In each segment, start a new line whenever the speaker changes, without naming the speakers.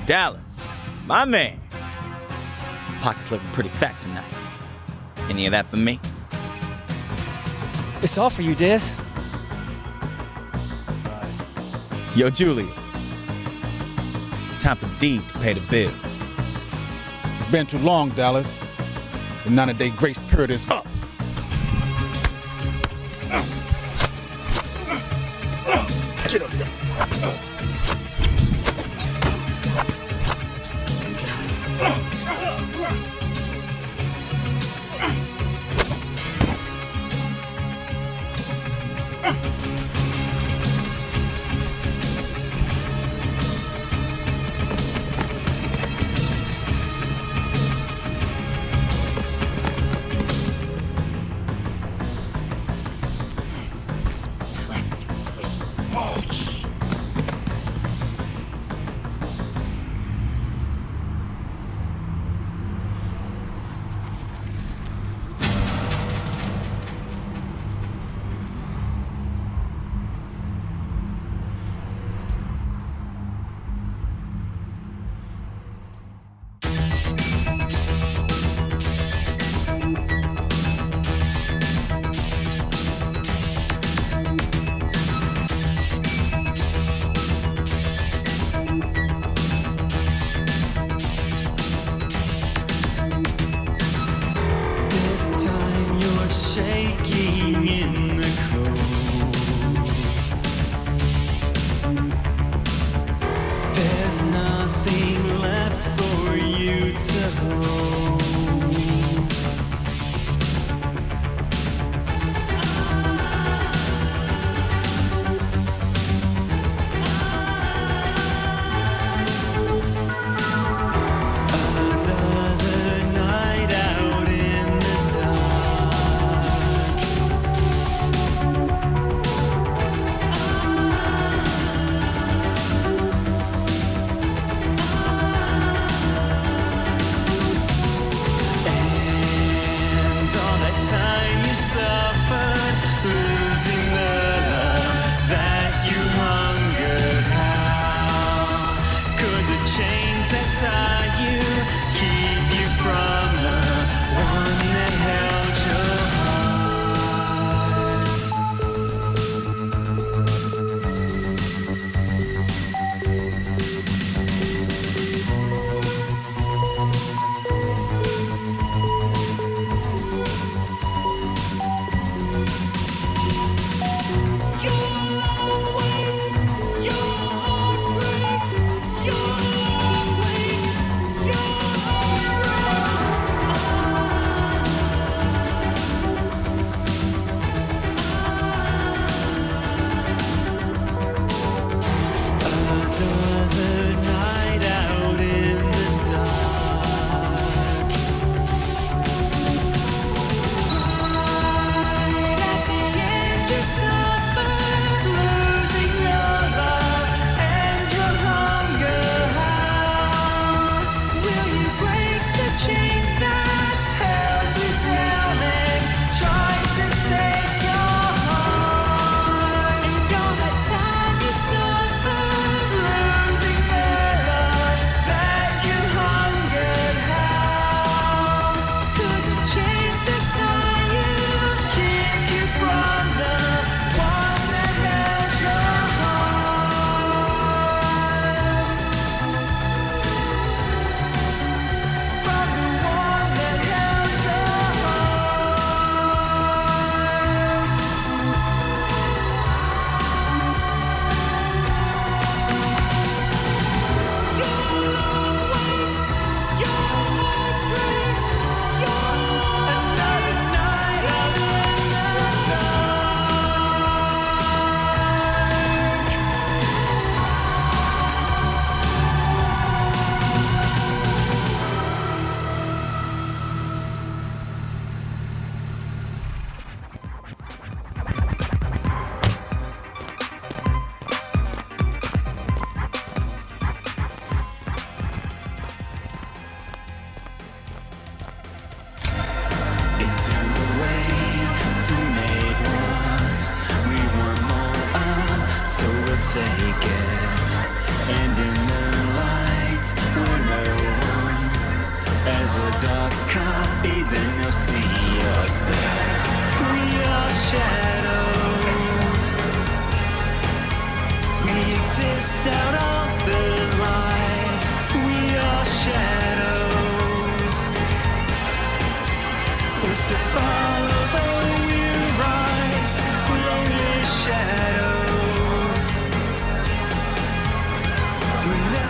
Dallas, my man. Pocket's looking pretty fat tonight. Any of that for me?
It's all for you, Des.
Yo, Julius. It's time for D to pay the bills.
It's been too long, Dallas. The 90-day grace period is up. Get up here.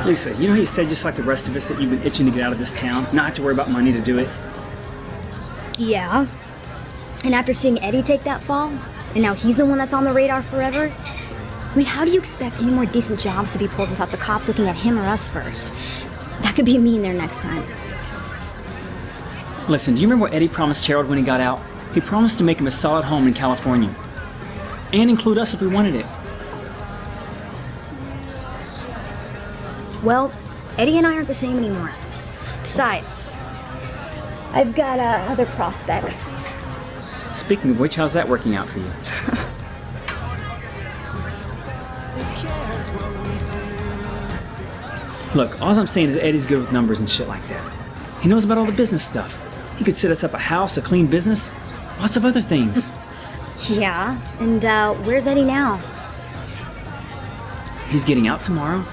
Lisa, you know how you said just like the rest of us that you've been itching to get out of this town? Not have to worry about money to do it?
Yeah. And after seeing Eddie take that fall, and now he's the one that's on the radar forever, I mean, how do you expect any more decent jobs to be pulled without the cops looking at him or us first? That could be me in there next time.
Listen, do you remember what Eddie promised Harold when he got out? He promised to make him a solid home in California. And include us if we wanted it.
Well, Eddie and I aren't the same anymore. Besides, I've got other prospects.
Speaking of which, how's that working out for you? Look, all I'm saying is Eddie's good with numbers and shit like that. He knows about all the business stuff. He could set us up a house, a clean business, lots of other things.
Yeah, and where's Eddie now?
He's getting out tomorrow.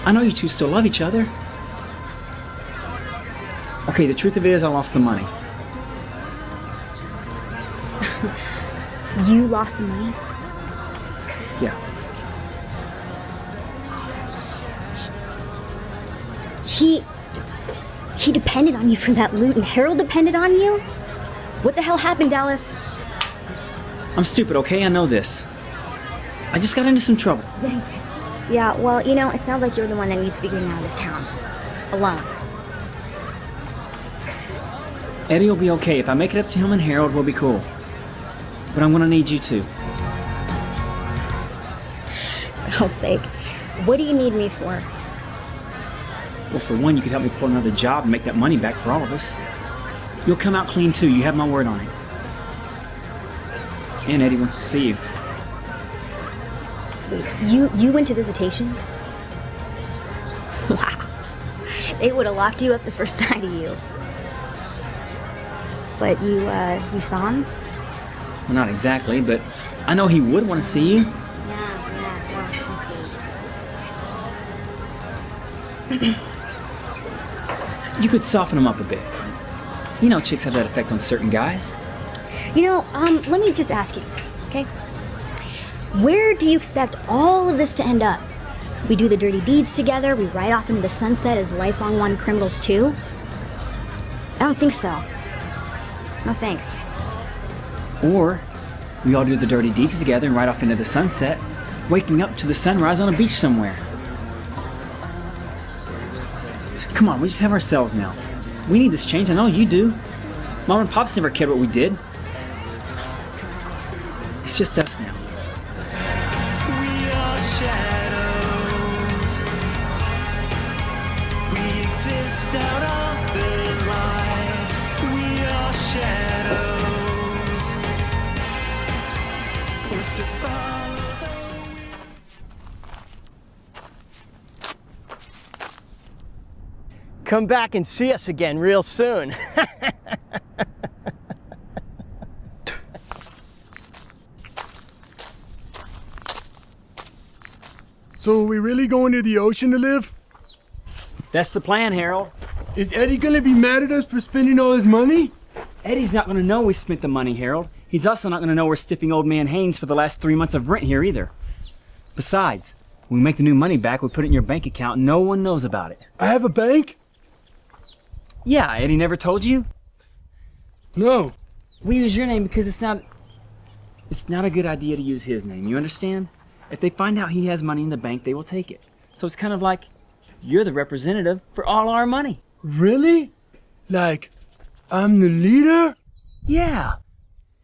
I know you two still love each other. Okay, the truth of it is I lost the money.
You lost the money?
Yeah.
He depended on you for that loot, and Harold depended on you? What the hell happened, Dallas?
I'm stupid, okay? I know this. I just got into some trouble.
Yeah, well, you know, it sounds like you're the one that needs to be getting out of this town. Alone.
Eddie will be okay. If I make it up to him and Harold, we'll be cool. But I'm gonna need you too.
For hell's sake. What do you need me for?
Well, for one, you could help me pull another job and make that money back for all of us. You'll come out clean too. You have my word on it. And Eddie wants to see you.
Wait, you went to visitation? Wow. They would have locked you up the first sight of you. But you saw him?
Well, not exactly, but I know he would want to see you.
Yeah, I see.
You could soften him up a bit. You know chicks have that effect on certain guys.
You know, let me just ask you this, okay? Where do you expect all of this to end up? We do the dirty deeds together, we ride off into the sunset as lifelong wanted criminals too? I don't think so. No thanks.
Or we all do the dirty deeds together and ride off into the sunset, waking up to the sunrise on a beach somewhere. Come on, we just have ourselves now. We need this change, I know you do. Mom and Pops never cared what we did. It's just us now.
We are shadows. We exist out of the light. We are shadows. Forced to follow.
Come back and see us again real soon.
So are we really going to the ocean to live?
That's the plan, Harold.
Is Eddie gonna be mad at us for spending all his money?
Eddie's not gonna know we spent the money, Harold. He's also not gonna know we're stiffing old man Haynes for the last 3 months of rent here either. Besides, when we make the new money back, we put it in your bank account and no one knows about it.
I have a bank?
Yeah, Eddie never told you?
No.
We use your name because it's not a good idea to use his name, you understand? If they find out he has money in the bank, they will take it. So it's kind of like you're the representative for all our money.
Really? Like, I'm the leader?
Yeah,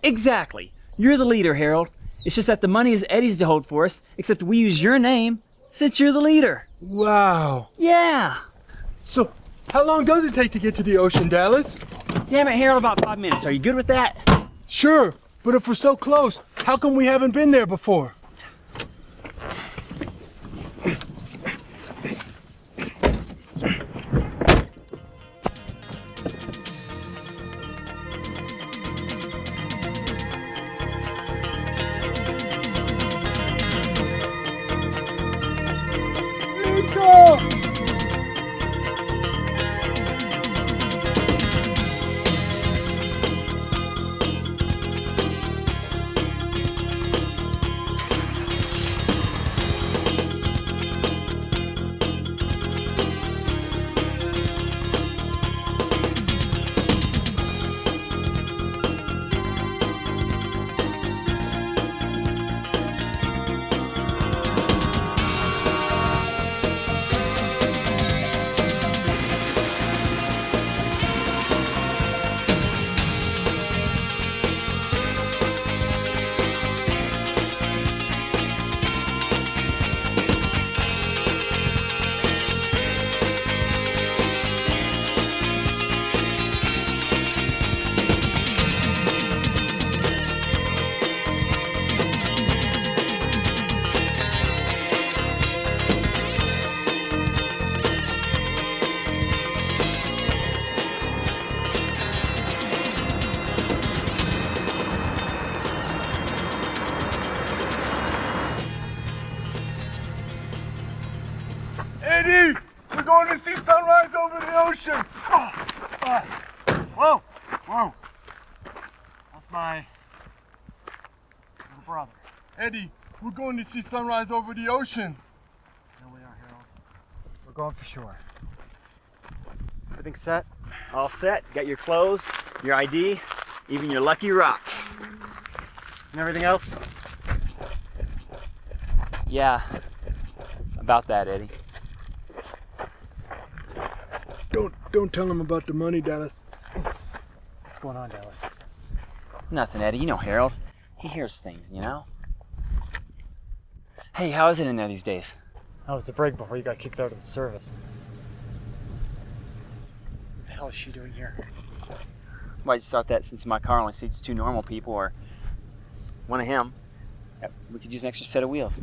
exactly. You're the leader, Harold. It's just that the money is Eddie's to hold for us, except we use your name since you're the leader.
Wow.
Yeah.
So, how long does it take to get to the ocean, Dallas?
Damn it, Harold, about 5 minutes. Are you good with that?
Sure, but if we're so close, how come we haven't been there before? Eddie, we're going to see sunrise over the ocean.
Whoa, whoa. That's my little brother.
Eddie, we're going to see sunrise over the ocean.
Here we are, Harold. We're going for sure. Everything set?
All set. Got your clothes, your ID, even your lucky rock.
And everything else?
Yeah, about that, Eddie.
Don't tell him about the money, Dallas.
What's going on, Dallas?
Nothing, Eddie. You know Harold. He hears things, you know? Hey, how is it in there these days?
How was the break before you got kicked out of the service? What the hell is she doing here?
Well, I just thought that since my car only seats 2 normal people or one of him, that we could use an extra set of wheels.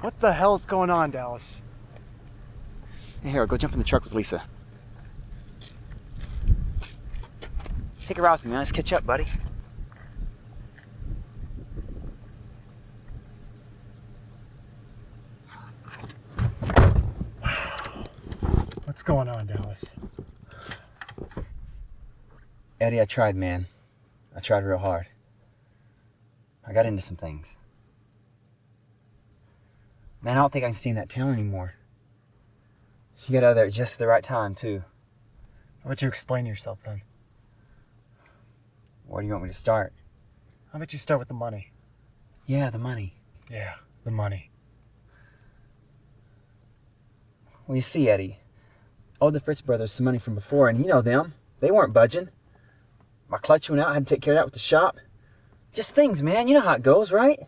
What the hell is going on, Dallas?
Hey, Harold, go jump in the truck with Lisa. Take a ride with me, man. Let's catch up, buddy.
What's going on, Dallas?
Eddie, I tried, man. I tried real hard. I got into some things. Man, I don't think I can stay in that town anymore. You got out of there at just the right time, too.
How about you explain yourself then?
Where do you want me to start?
How about you start with the money?
Yeah, the money.
Yeah, the money.
Well, you see, Eddie, I owed the Fritz brothers some money from before, and you know them. They weren't budging. My clutch went out, I had to take care of that with the shop. Just things, man. You know how it goes, right?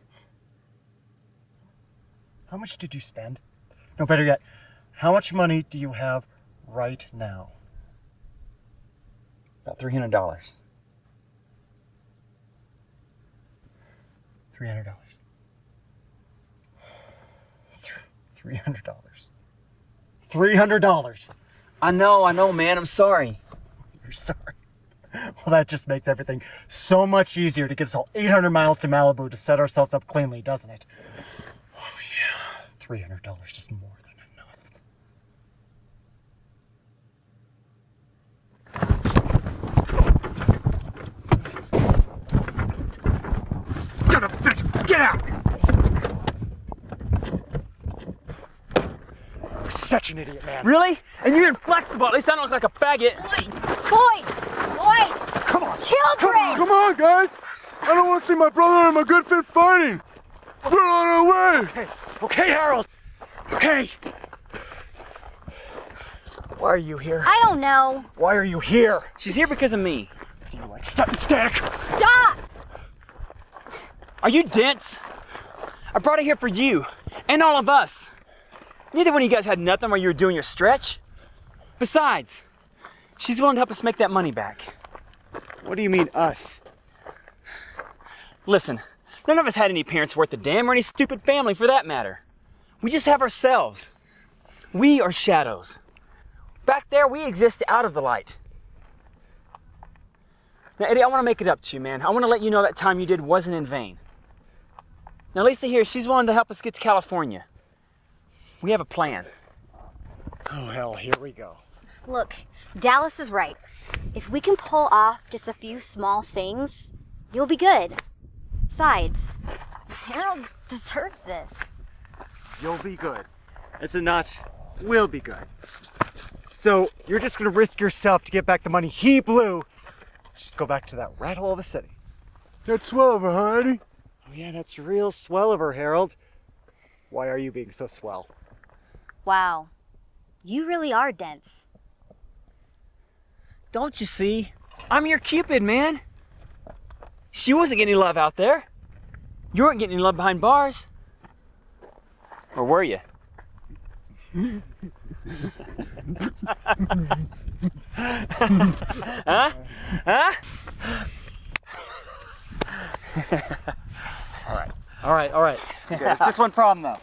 How much did you spend? No, better yet, how much money do you have right now?
About $300.
$300. $300. $300.
I know, man. I'm sorry.
You're sorry. Well, that just makes everything so much easier to get us all 800 miles to Malibu to set ourselves up cleanly, doesn't it? Oh, yeah. $300 is more than enough. Get up, bitch! Get out! You're such an idiot, man.
Really? And you're inflexible. At least I don't look like a faggot.
Boys!
Come on!
Children!
Come on, guys. I don't want to see my brother and my good friend fighting. We're on our way.
Okay, Harold! Okay! Why are you here?
I don't know.
Why are you here?
She's here because of me.
Do you like stuff and static?
Stop!
Are you dense? I brought her here for you and all of us. Neither one of you guys had nothing while you were doing your stretch. Besides, she's willing to help us make that money back.
What do you mean, us?
Listen, none of us had any parents worth a damn or any stupid family for that matter. We just have ourselves. We are shadows. Back there, we exist out of the light. Now, Eddie, I want to make it up to you, man. I want to let you know that time you did wasn't in vain. Now, Lisa here, she's willing to help us get to California. We have a plan.
Oh, hell, here we go.
Look, Dallas is right. If we can pull off just a few small things, you'll be good. Besides, Harold deserves this.
You'll be good. Is it not? We'll be good. So, you're just gonna risk yourself to get back the money he blew. Just go back to that rat hole of a city.
That's swell of her, huh, Eddie?
Oh yeah, that's real swell of her, Harold. Why are you being so swell?
Wow, you really are dense.
Don't you see? I'm your Cupid, man. She wasn't getting any love out there. You weren't getting any love behind bars. Or were you? Huh? Huh?
All right. Good. It's just one problem, though.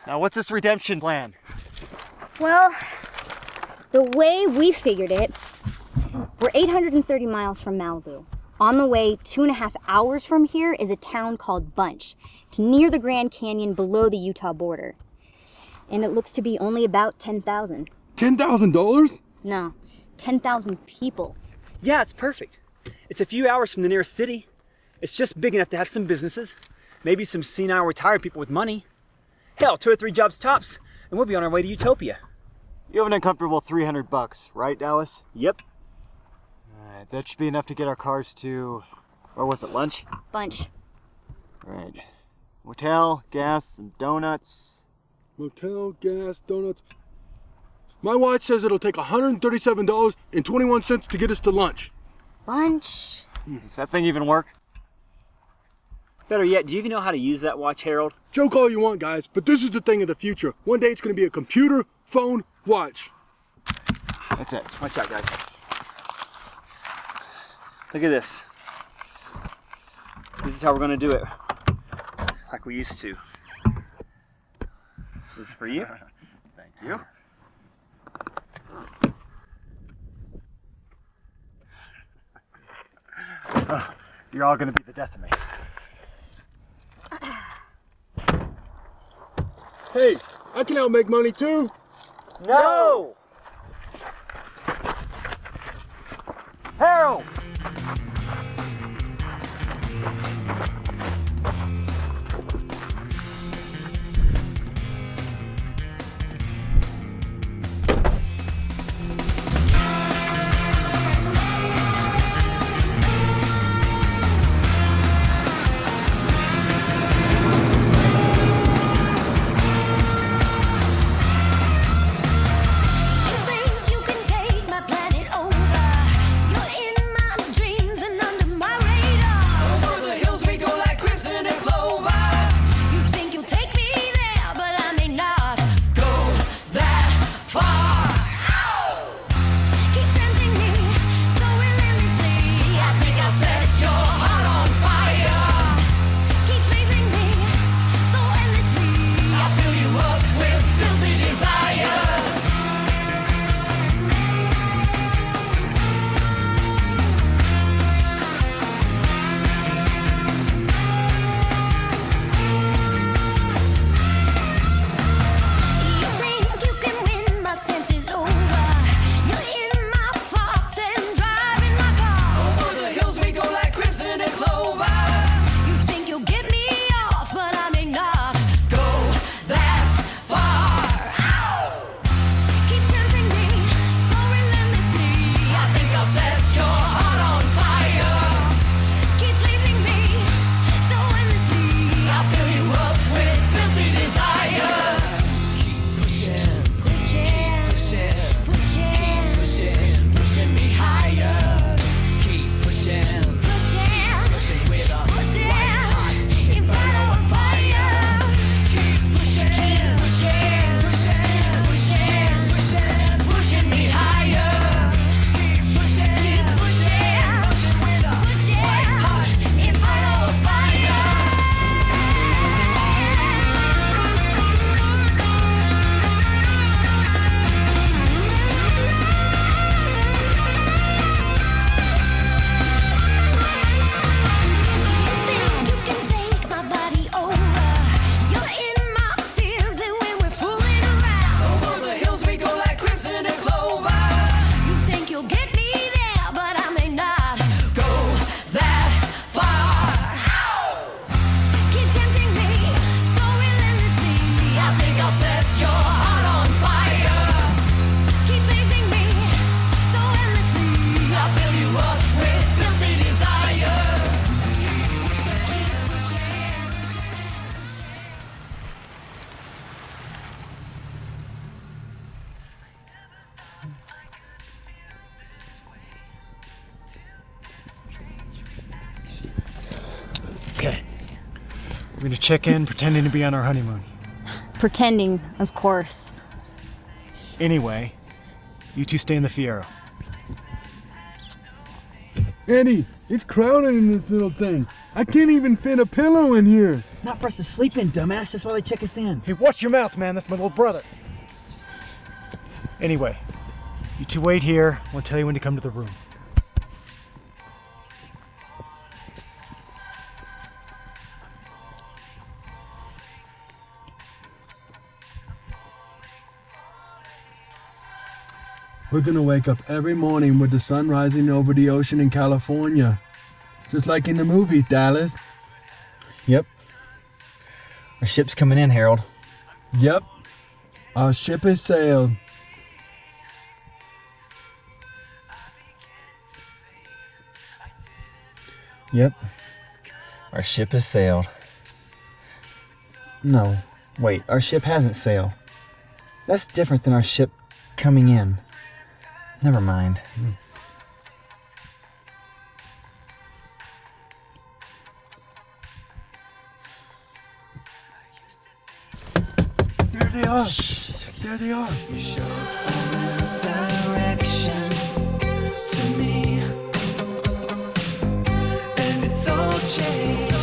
Now, what's this redemption plan?
Well, the way we figured it, we're 830 miles from Malibu. On the way 2.5 hours from here is a town called Bunch. It's near the Grand Canyon below the Utah border. And it looks to be only about 10,000.
$10,000?
No, 10,000 people.
Yeah, it's perfect. It's a few hours from the nearest city. It's just big enough to have some businesses, maybe some senile retired people with money. Hell, 2 or 3 jobs tops, and we'll be on our way to Utopia.
You have an uncomfortable $300, right, Dallas?
Yep.
Alright, that should be enough to get our cars to, or was it lunch?
Bunch.
Right. Motel, gas, and donuts.
Motel, gas, donuts. My watch says it'll take $137.21 to get us to lunch.
Bunch.
Does that thing even work?
Better yet, do you even know how to use that watch, Harold?
Joke all you want, guys, but this is the thing of the future. One day it's going to be a computer, phone, watch.
That's it.
Watch out, guys. Look at this. This is how we're gonna do it. Like we used to. This is for you.
Thank you. You're all gonna be the death of me.
Hey, I can out make money too.
No! Harold! Okay. We're gonna check in pretending to be on our honeymoon.
Pretending, of course.
Anyway, you two stay in the Fiero.
Eddie, it's crowded in this little thing. I can't even fit a pillow in here.
Not for us to sleep in, dumbass, just while they check us in.
Hey, watch your mouth, man. That's my little brother. Anyway, you two wait here. I'll tell you when to come to the room.
We're gonna wake up every morning with the sun rising over the ocean in California. Just like in the movies, Dallas.
Yep. Our ship's coming in, Harold.
Yep. Our ship has sailed.
Yep. Our ship has sailed. No, wait, our ship hasn't sailed. That's different than our ship coming in. Never mind.
There they are. There they are.
You showed a direction to me, and it's all changed.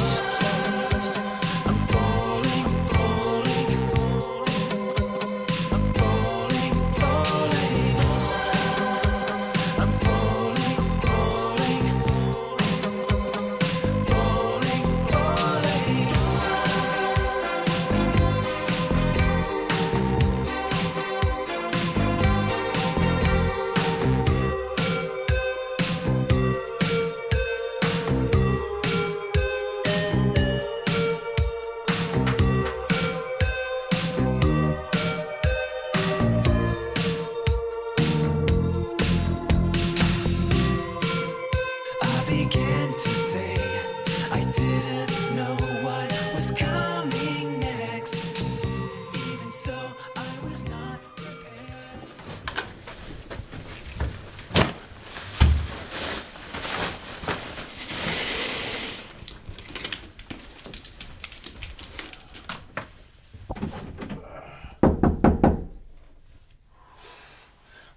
I'm falling, falling, falling. I'm falling, falling. I'm falling, falling, falling, falling. I began to say I didn't know what was coming next. Even so, I was not prepared.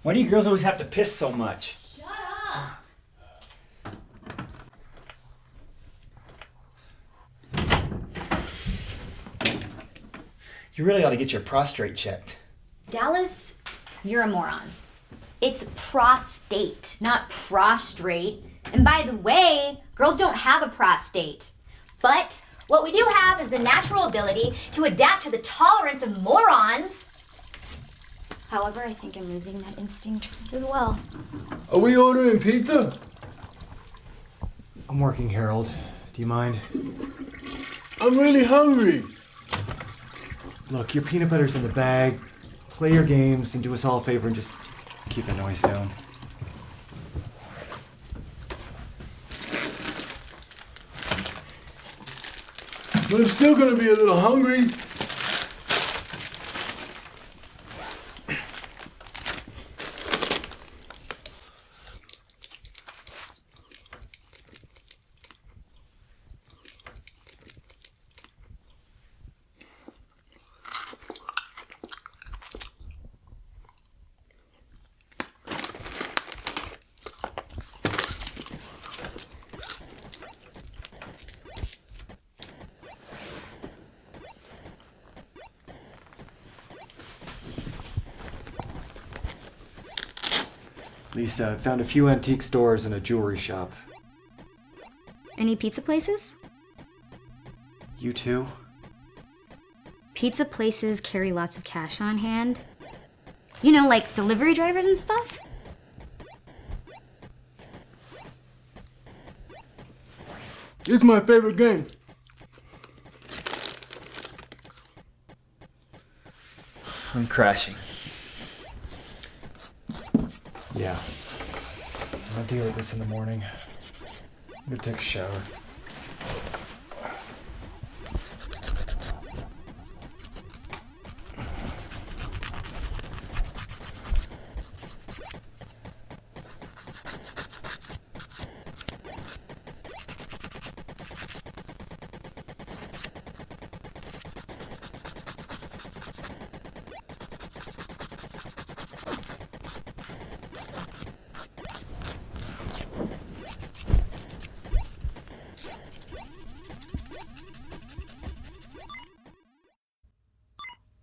Why do you girls always have to piss so much?
Shut up!
You really ought to get your prostate checked.
Dallas, you're a moron. It's prostate, not prostrate. And by the way, girls don't have a prostate. But what we do have is the natural ability to adapt to the tolerance of morons. However, I think I'm losing that instinct as well.
Are we ordering pizza?
I'm working, Harold. Do you mind?
I'm really hungry.
Look, your peanut butter's in the bag. Play your games and do us all a favor and just keep the noise down.
But I'm still gonna be a little hungry.
Lisa, I found a few antique stores and a jewelry shop.
Any pizza places?
You too?
Pizza places carry lots of cash on hand. You know, like delivery drivers and stuff?
It's my favorite game.
I'm crashing.
Yeah. I'll deal with this in the morning. I'm gonna take a shower.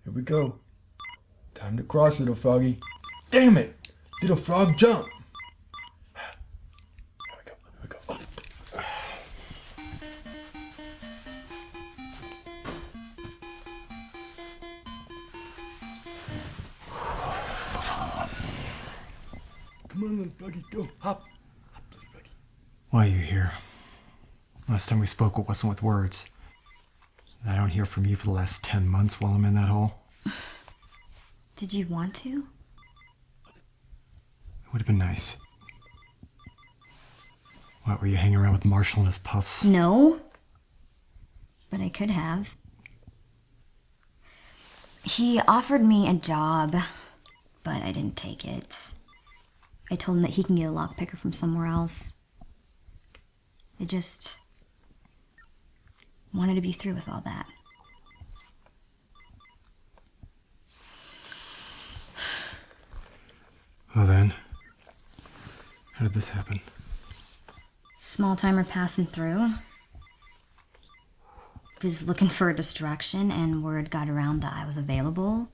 Here we go. Time to cross, little froggy. Damn it! Did a frog jump? Here we go. Come on, little Froggy, go. Hop. Hop, little Froggy.
Why are you here? Last time we spoke, it wasn't with words. I don't hear from you for the last 10 months while I'm in that hole.
Did you want to?
It would have been nice. What, were you hanging around with Marshall and his puffs?
No. But I could have. He offered me a job, but I didn't take it. I told him that he can get a lockpicker from somewhere else. I just wanted to be through with all that.
Well then, how did this happen?
Small timer passing through. Was looking for a distraction and word got around that I was available.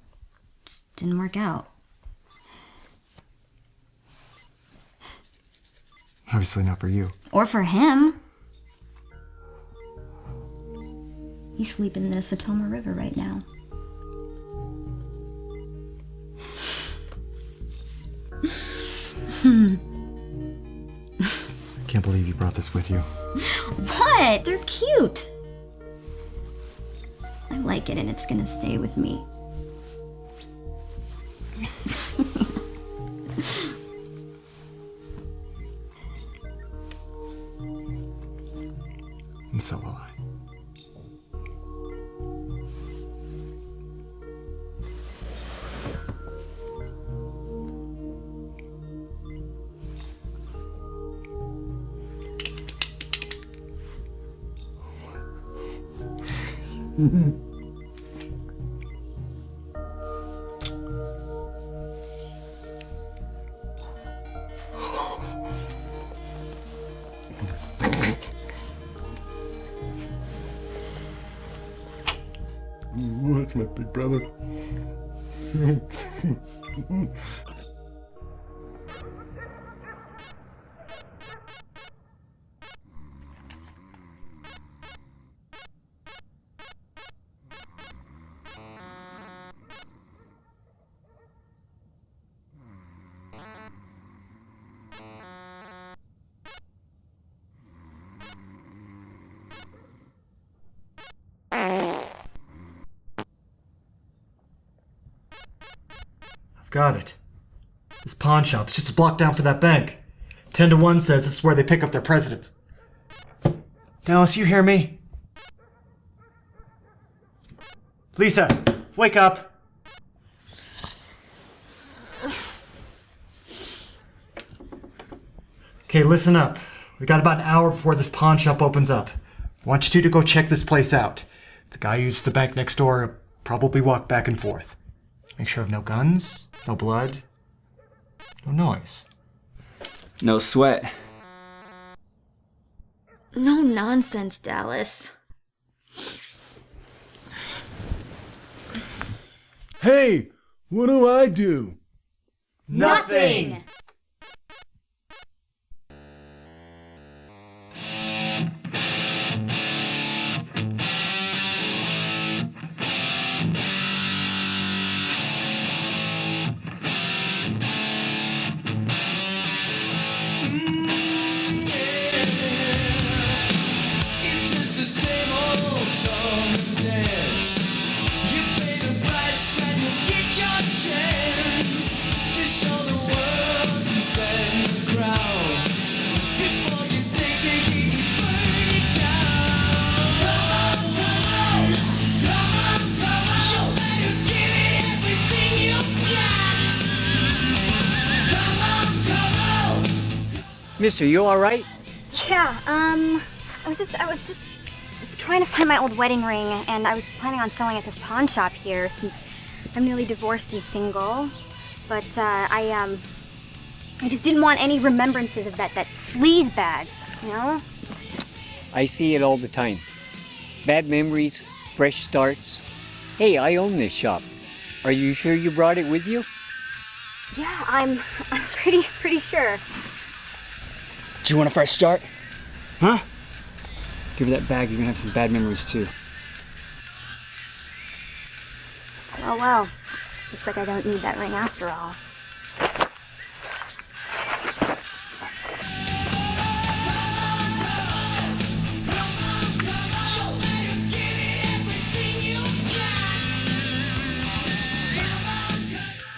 Just didn't work out.
Obviously not for you.
Or for him. He's sleeping in the Satoma River right now.
I can't believe you brought this with you.
What? They're cute. I like it and it's gonna stay with me.
And so will I.
That's my big brother.
Got it. This pawn shop is just a block down from that bank. 10 to 1 says this is where they pick up their presidents. Dallas, you hear me? Lisa, wake up! Okay, listen up. We got about an hour before this pawn shop opens up. I want you two to go check this place out. The guy who uses the bank next door will probably walk back and forth. Make sure of no guns, no blood, no noise.
No sweat.
No nonsense, Dallas.
Hey, what do I do?
Nothing!
It's just the same old song and dance. You pay the price and you get your chance to show the world and stand the ground. Before you take the heat and burn it down. Come on, come on, come on, come on. You better give it everything you've got. Come on, come on.
Mister, you all right?
Yeah, I was just trying to find my old wedding ring, and I was planning on selling at this pawn shop here since I'm newly divorced and single. But I just didn't want any remembrances of that sleaze bag, you know?
I see it all the time. Bad memories, fresh starts. Hey, I own this shop. Are you sure you brought it with you?
Yeah, I'm pretty sure.
Do you want a fresh start? Huh? Give her that bag, you're gonna have some bad memories too.
Oh well, looks like I don't need that ring after all.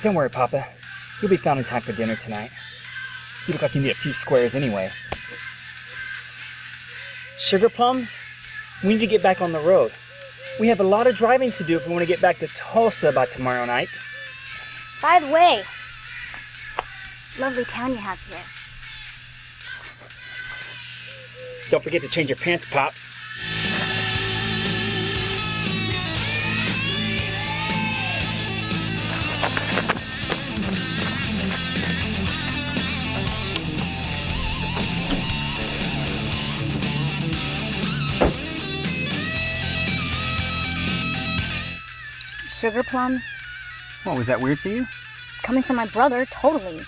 Don't worry, Papa. You'll be found in time for dinner tonight. You look like you need a few squares anyway. Sugar plums? We need to get back on the road. We have a lot of driving to do if we want to get back to Tulsa by tomorrow night.
By the way, lovely town you have here.
Don't forget to change your pants, Pops.
Sugar plums?
What, was that weird for you?
Coming from my brother, totally.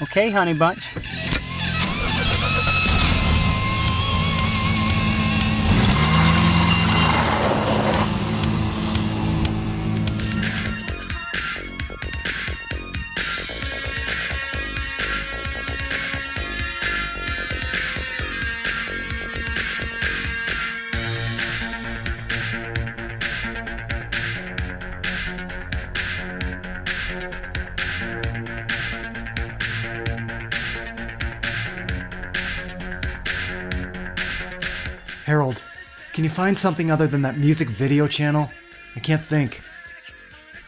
Okay, honey bunch.
Harold, can you find something other than that music video channel? I can't think.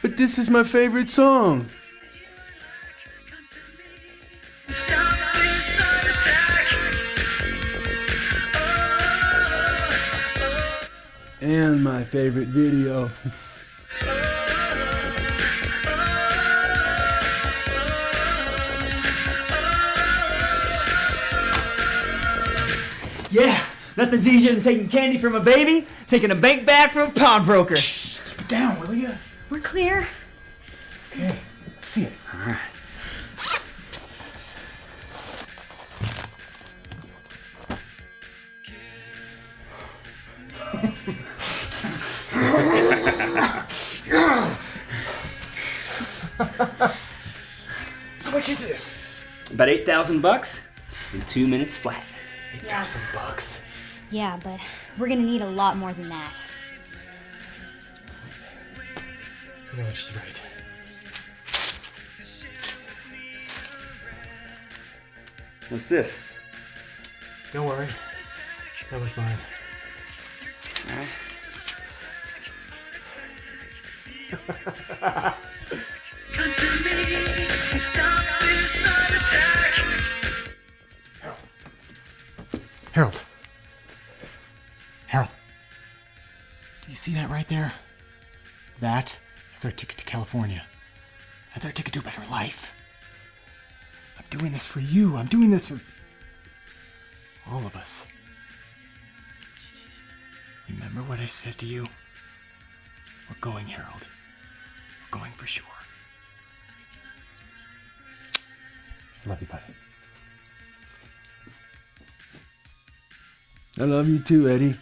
But this is my favorite song. And my favorite video.
Yeah, nothing's easier than taking candy from a baby, taking a bank bag from a pawnbroker.
Keep it down, will you?
We're clear.
Okay, let's see it.
All right.
How much is this?
About $8,000 in 2 minutes flat.
$8,000.
Yeah, but we're gonna need a lot more than that.
You know what, she's right.
What's this?
Don't worry. That was mine.
All right.
Harold. Harold. Do you see that right there? That is our ticket to California. That's our ticket to a better life. I'm doing this for you. I'm doing this for all of us. Remember what I said to you? We're going, Harold. We're going for sure. Love you, buddy.
I love you too, Eddie.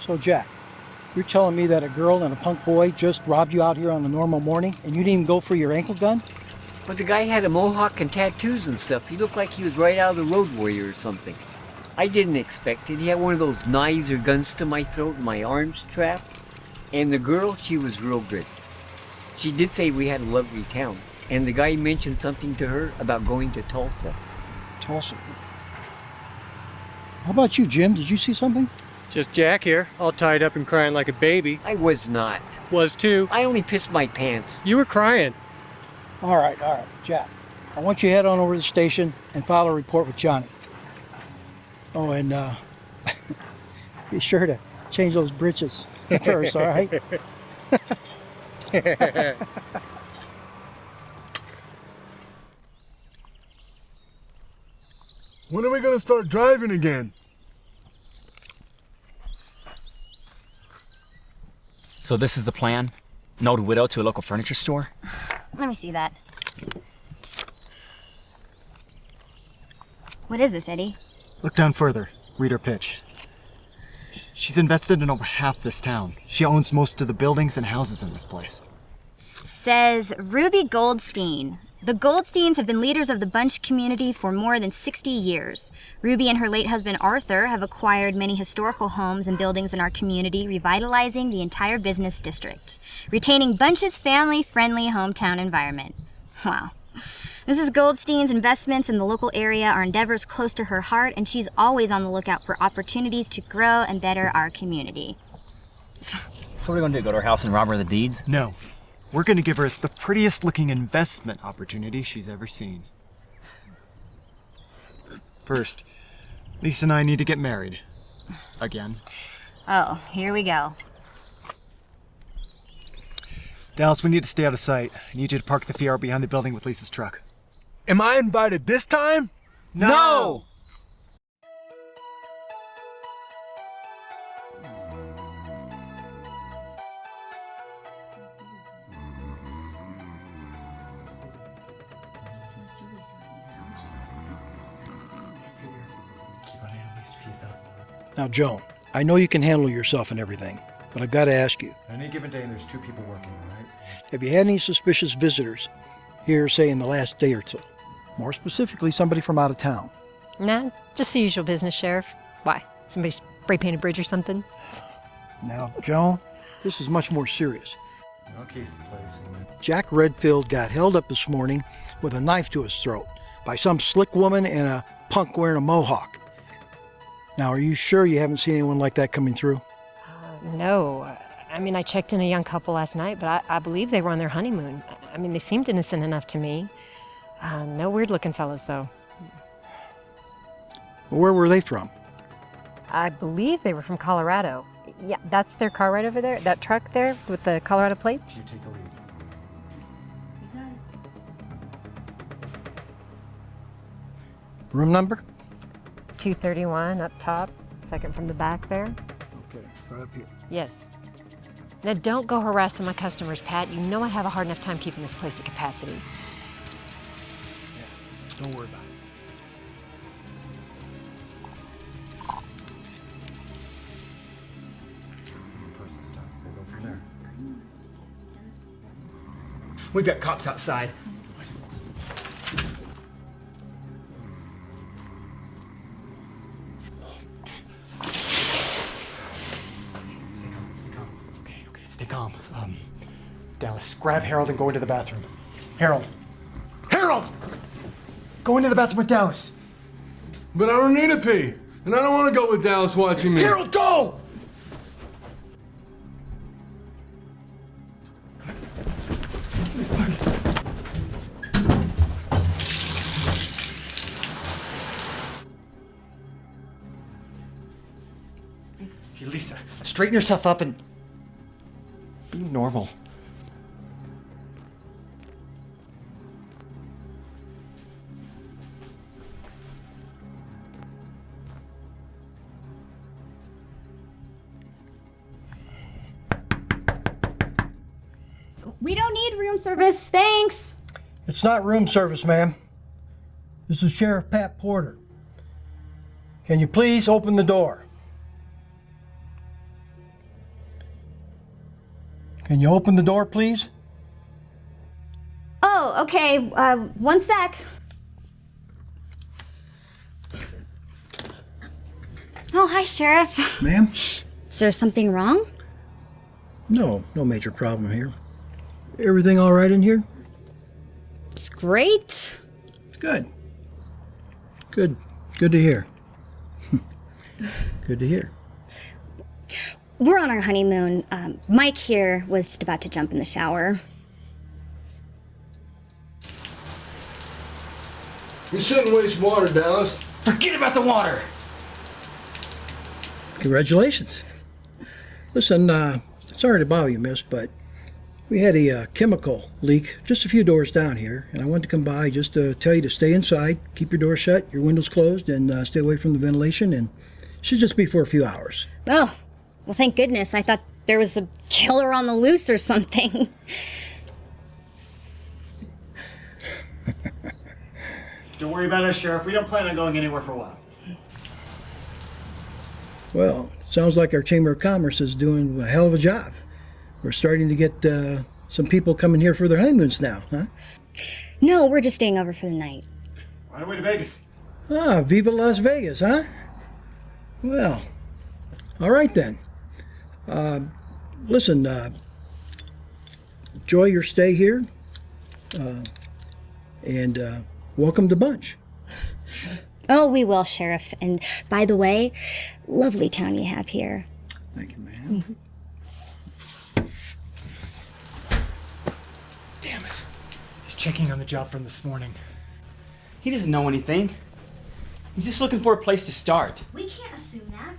So Jack, you're telling me that a girl and a punk boy just robbed you out here on a normal morning and you didn't even go for your ankle gun?
But the guy had a mohawk and tattoos and stuff. He looked like he was right out of the Road Warrior or something. I didn't expect it. He had one of those knives or guns to my throat and my arms trapped. And the girl, she was real good. She did say we had a lovely town. And the guy mentioned something to her about going to Tulsa.
Tulsa. How about you, Jim? Did you see something?
Just Jack here, all tied up and crying like a baby.
I was not.
Was too.
I only pissed my pants.
You were crying.
All right, Jack. I want you to head on over to the station and file a report with Johnny. Oh, and be sure to change those britches first, all right?
When are we gonna start driving again?
So this is the plan? An old widow to a local furniture store?
Let me see that. What is this, Eddie?
Look down further. Read her pitch. She's invested in over half this town. She owns most of the buildings and houses in this place.
Says Ruby Goldstein, The Goldsteins have been leaders of the Bunch community for more than 60 years. Ruby and her late husband Arthur have acquired many historical homes and buildings in our community, revitalizing the entire business district, retaining Bunch's family-friendly hometown environment. Wow. Mrs. Goldstein's investments in the local area are endeavors close to her heart, and she's always on the lookout for opportunities to grow and better our community.
So what are we gonna do, go to her house and rob her of the deeds?
No. We're gonna give her the prettiest looking investment opportunity she's ever seen. First, Lisa and I need to get married. Again.
Oh, here we go.
Dallas, we need to stay out of sight. I need you to park the Fiat behind the building with Lisa's truck.
Am I invited this time?
No!
Now, Joan, I know you can handle yourself and everything, but I've got to ask you.
On any given day, there's 2 people working, all right?
Have you had any suspicious visitors here, say, in the last day or so? More specifically, somebody from out of town.
Nah, just the usual business, Sheriff. Why? Somebody spray painted a bridge or something?
Now, Joan, this is much more serious.
I'll case the place.
Jack Redfield got held up this morning with a knife to his throat by some slick woman and a punk wearing a mohawk. Now, are you sure you haven't seen anyone like that coming through?
No. I mean, I checked in a young couple last night, but I believe they were on their honeymoon. I mean, they seemed innocent enough to me. No weird-looking fellows, though.
Well, where were they from?
I believe they were from Colorado. Yeah, that's their car right over there. That truck there with the Colorado plates.
You take the lead.
Room number?
231 up top, second from the back there.
Okay, right up here.
Yes. Now don't go harassing my customers, Pat. You know I have a hard enough time keeping this place at capacity.
Yeah, don't worry about it.
We've got cops outside.
Stay calm. Dallas, grab Harold and go into the bathroom. Harold! Harold! Go into the bathroom with Dallas.
But I don't need to pee. And I don't want to go with Dallas watching me.
Harold, go! Hey, Lisa, straighten yourself up and be normal.
We don't need room service, thanks.
It's not room service, ma'am. This is Sheriff Pat Porter. Can you please open the door? Can you open the door, please?
Oh, okay, one sec. Oh, hi, Sheriff.
Ma'am?
Is there something wrong?
No major problem here. Everything all right in here?
It's great.
It's good. Good to hear. Good to hear.
We're on our honeymoon. Mike here was just about to jump in the shower.
You shouldn't waste water, Dallas.
Forget about the water!
Congratulations. Listen, sorry to bother you, miss, but we had a chemical leak just a few doors down here, and I wanted to come by just to tell you to stay inside, keep your door shut, your windows closed, and stay away from the ventilation, and it should just be for a few hours.
Oh, well, thank goodness. I thought there was a killer on the loose or something.
Don't worry about us, Sheriff. We don't plan on going anywhere for a while.
Well, sounds like our Chamber of Commerce is doing a hell of a job. We're starting to get some people coming here for their honeymoons now, huh?
No, we're just staying over for the night.
Right away to Vegas.
Ah, Viva Las Vegas, huh? Well, all right then. Listen, enjoy your stay here, and welcome to Bunch.
Oh, we will, Sheriff. And by the way, lovely town you have here.
Thank you, ma'am.
Damn it. He's checking on the job from this morning.
He doesn't know anything. He's just looking for a place to start.
We can't assume that.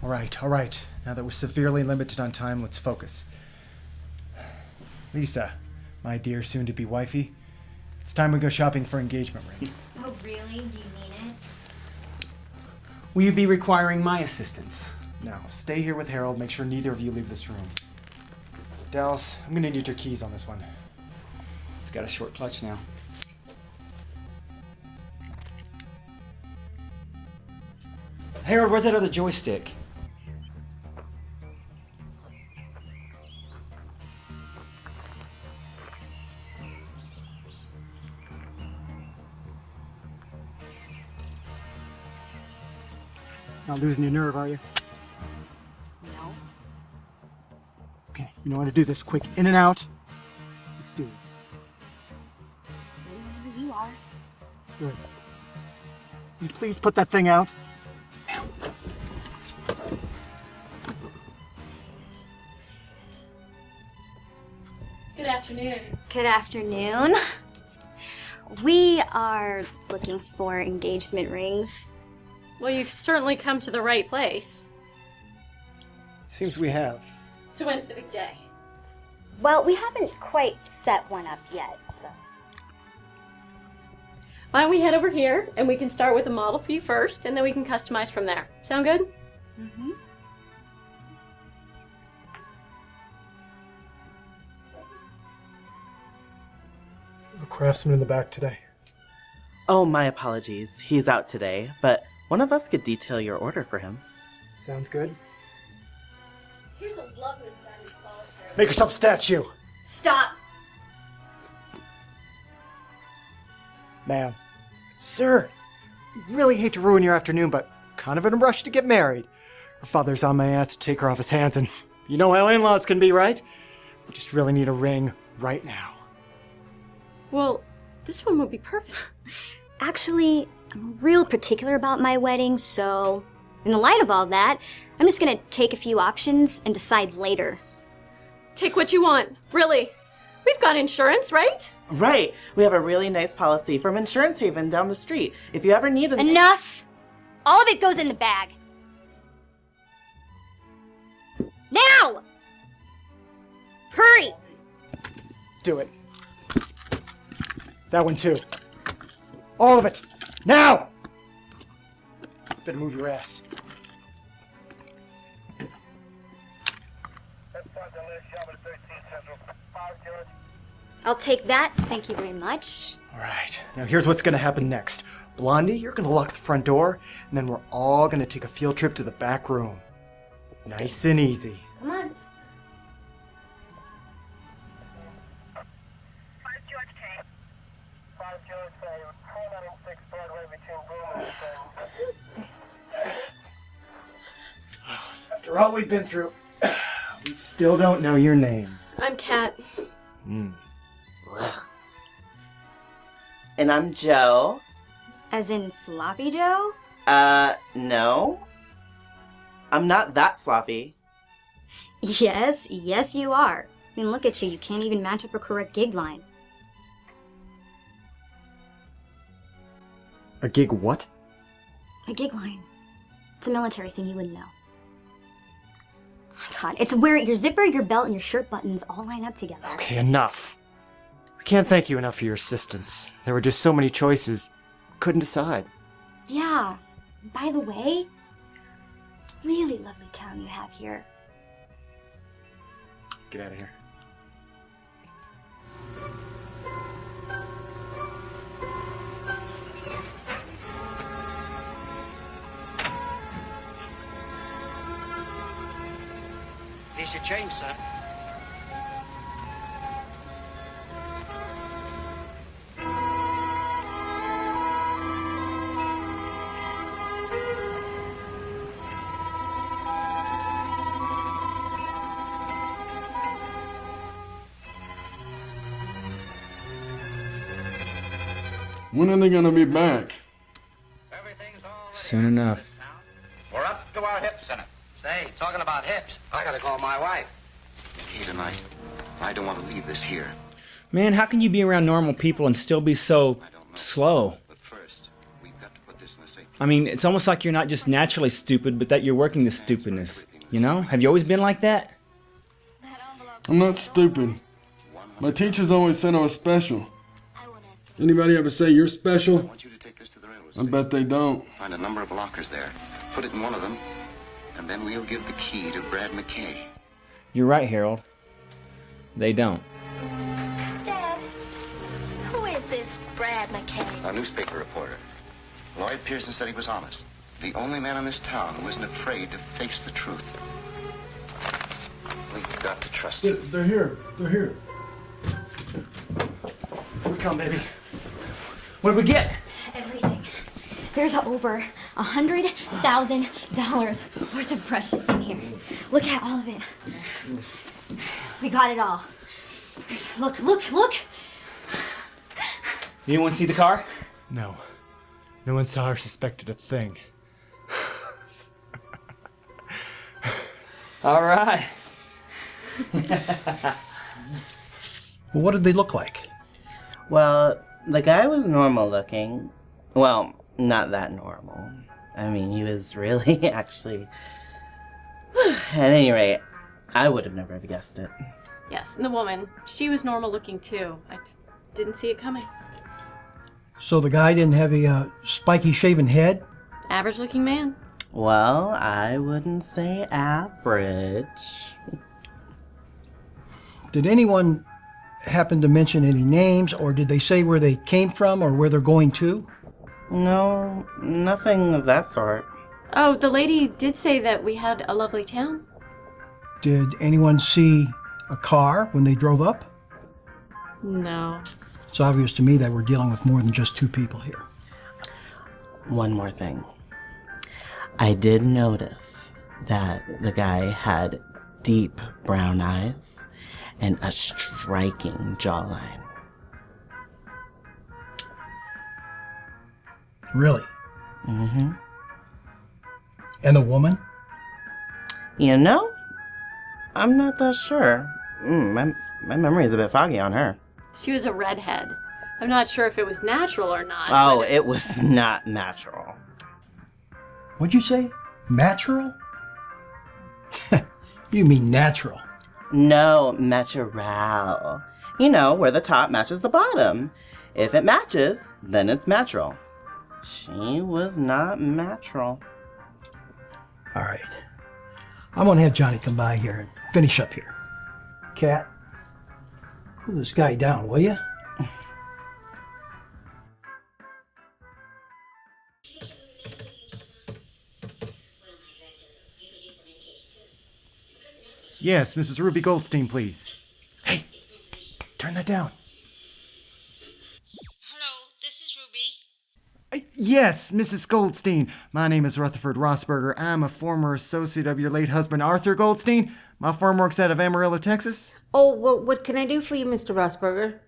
All right. Now that we're severely limited on time, let's focus. Lisa, my dear soon-to-be wifey, it's time we go shopping for engagement ring.
Oh, really? Do you mean it?
Will you be requiring my assistance?
No, stay here with Harold. Make sure neither of you leave this room. Dallas, I'm gonna need your keys on this one.
It's got a short clutch now. Harold, where's that other joystick?
Not losing your nerve, are you?
No.
Okay, you know how to do this. Quick, in and out. Let's do this.
Wherever you are.
Good. Can you please put that thing out?
Good afternoon.
Good afternoon. We are looking for engagement rings.
Well, you've certainly come to the right place.
It seems we have.
So when's the big day?
Well, we haven't quite set one up yet, so.
Why don't we head over here and we can start with a model for you first, and then we can customize from there. Sound good?
Mm-hmm.
A craftsman in the back today.
Oh, my apologies. He's out today, but one of us could detail your order for him.
Sounds good.
Here's a lovely diamond solitaire.
Make yourself a statue.
Stop!
Ma'am. Sir, really hate to ruin your afternoon, but kind of in a rush to get married. Her father's on my ass to take her off his hands, and you know how in-laws can be, right? We just really need a ring right now.
Well, this one would be perfect.
Actually, I'm real particular about my wedding, so in the light of all that, I'm just gonna take a few options and decide later.
Take what you want, really. We've got insurance, right?
Right. We have a really nice policy from Insurance Haven down the street. If you ever need an—
Enough! All of it goes in the bag. Now! Hurry!
Do it. That one too. All of it. Now! Better move your ass.
I'll take that, thank you very much.
All right. Now here's what's gonna happen next. Blondie, you're gonna lock the front door, and then we're all gonna take a field trip to the back room. Nice and easy.
Come on.
After all we've been through, we still don't know your names.
I'm Kat.
And I'm Joe.
As in Sloppy Joe?
No. I'm not that sloppy.
Yes, you are. I mean, look at you, you can't even match up a correct gig line.
A gig what?
A gig line. It's a military thing you wouldn't know. God, it's where your zipper, your belt, and your shirt buttons all line up together.
Okay, enough. We can't thank you enough for your assistance. There were just so many choices. Couldn't decide.
Yeah. By the way, really lovely town you have here.
Let's get out of here.
Here's your change, sir.
When are they gonna be back?
Soon enough.
We're up to our hips in it. Say, talking about hips, I gotta call my wife.
Key tonight. I don't want to leave this here.
Man, how can you be around normal people and still be so slow? I mean, it's almost like you're not just naturally stupid, but that you're working the stupidness. You know? Have you always been like that?
I'm not stupid. My teachers always said I was special. Anybody ever say you're special? I bet they don't.
Find a number of lockers there. Put it in one of them, and then we'll give the key to Brad McKay.
You're right, Harold. They don't.
Dad, who is this Brad McKay?
A newspaper reporter. Lloyd Pearson said he was honest. The only man in this town who isn't afraid to face the truth. We've got to trust him.
They're here. They're here.
Here we come, baby. What did we get?
Everything. There's over $100,000 worth of precious in here. Look at all of it. We got it all. Look, look, look.
Anyone see the car?
No. No one saw or suspected a thing.
All right.
Well, what did they look like?
Well, the guy was normal looking. Well, not that normal. I mean, he was really actually... At any rate, I would have never have guessed it.
Yes, and the woman, she was normal looking too. I didn't see it coming.
So the guy didn't have a spiky shaven head?
Average looking man.
Well, I wouldn't say average.
Did anyone happen to mention any names, or did they say where they came from or where they're going to?
No, nothing of that sort.
Oh, the lady did say that we had a lovely town.
Did anyone see a car when they drove up?
No.
It's obvious to me that we're dealing with more than just two people here.
One more thing. I did notice that the guy had deep brown eyes and a striking jawline.
Really?
Mm-hmm.
And the woman?
You know, I'm not that sure. My memory is a bit foggy on her.
She was a redhead. I'm not sure if it was natural or not.
Oh, it was not natural.
What'd you say? Natural? You mean natural.
No, natural. You know, where the top matches the bottom. If it matches, then it's natural. She was not natural.
All right. I'm going to have Johnny come by here and finish up here. Cat, cool this guy down, will you?
Yes, Mrs. Ruby Goldstein, please. Hey, turn that down.
Hello, this is Ruby.
Yes, Mrs. Goldstein. My name is Rutherford Rossberger. I'm a former associate of your late husband, Arthur Goldstein. My firm works out of Amarillo, Texas.
Oh, well, what can I do for you, Mr. Rossberger?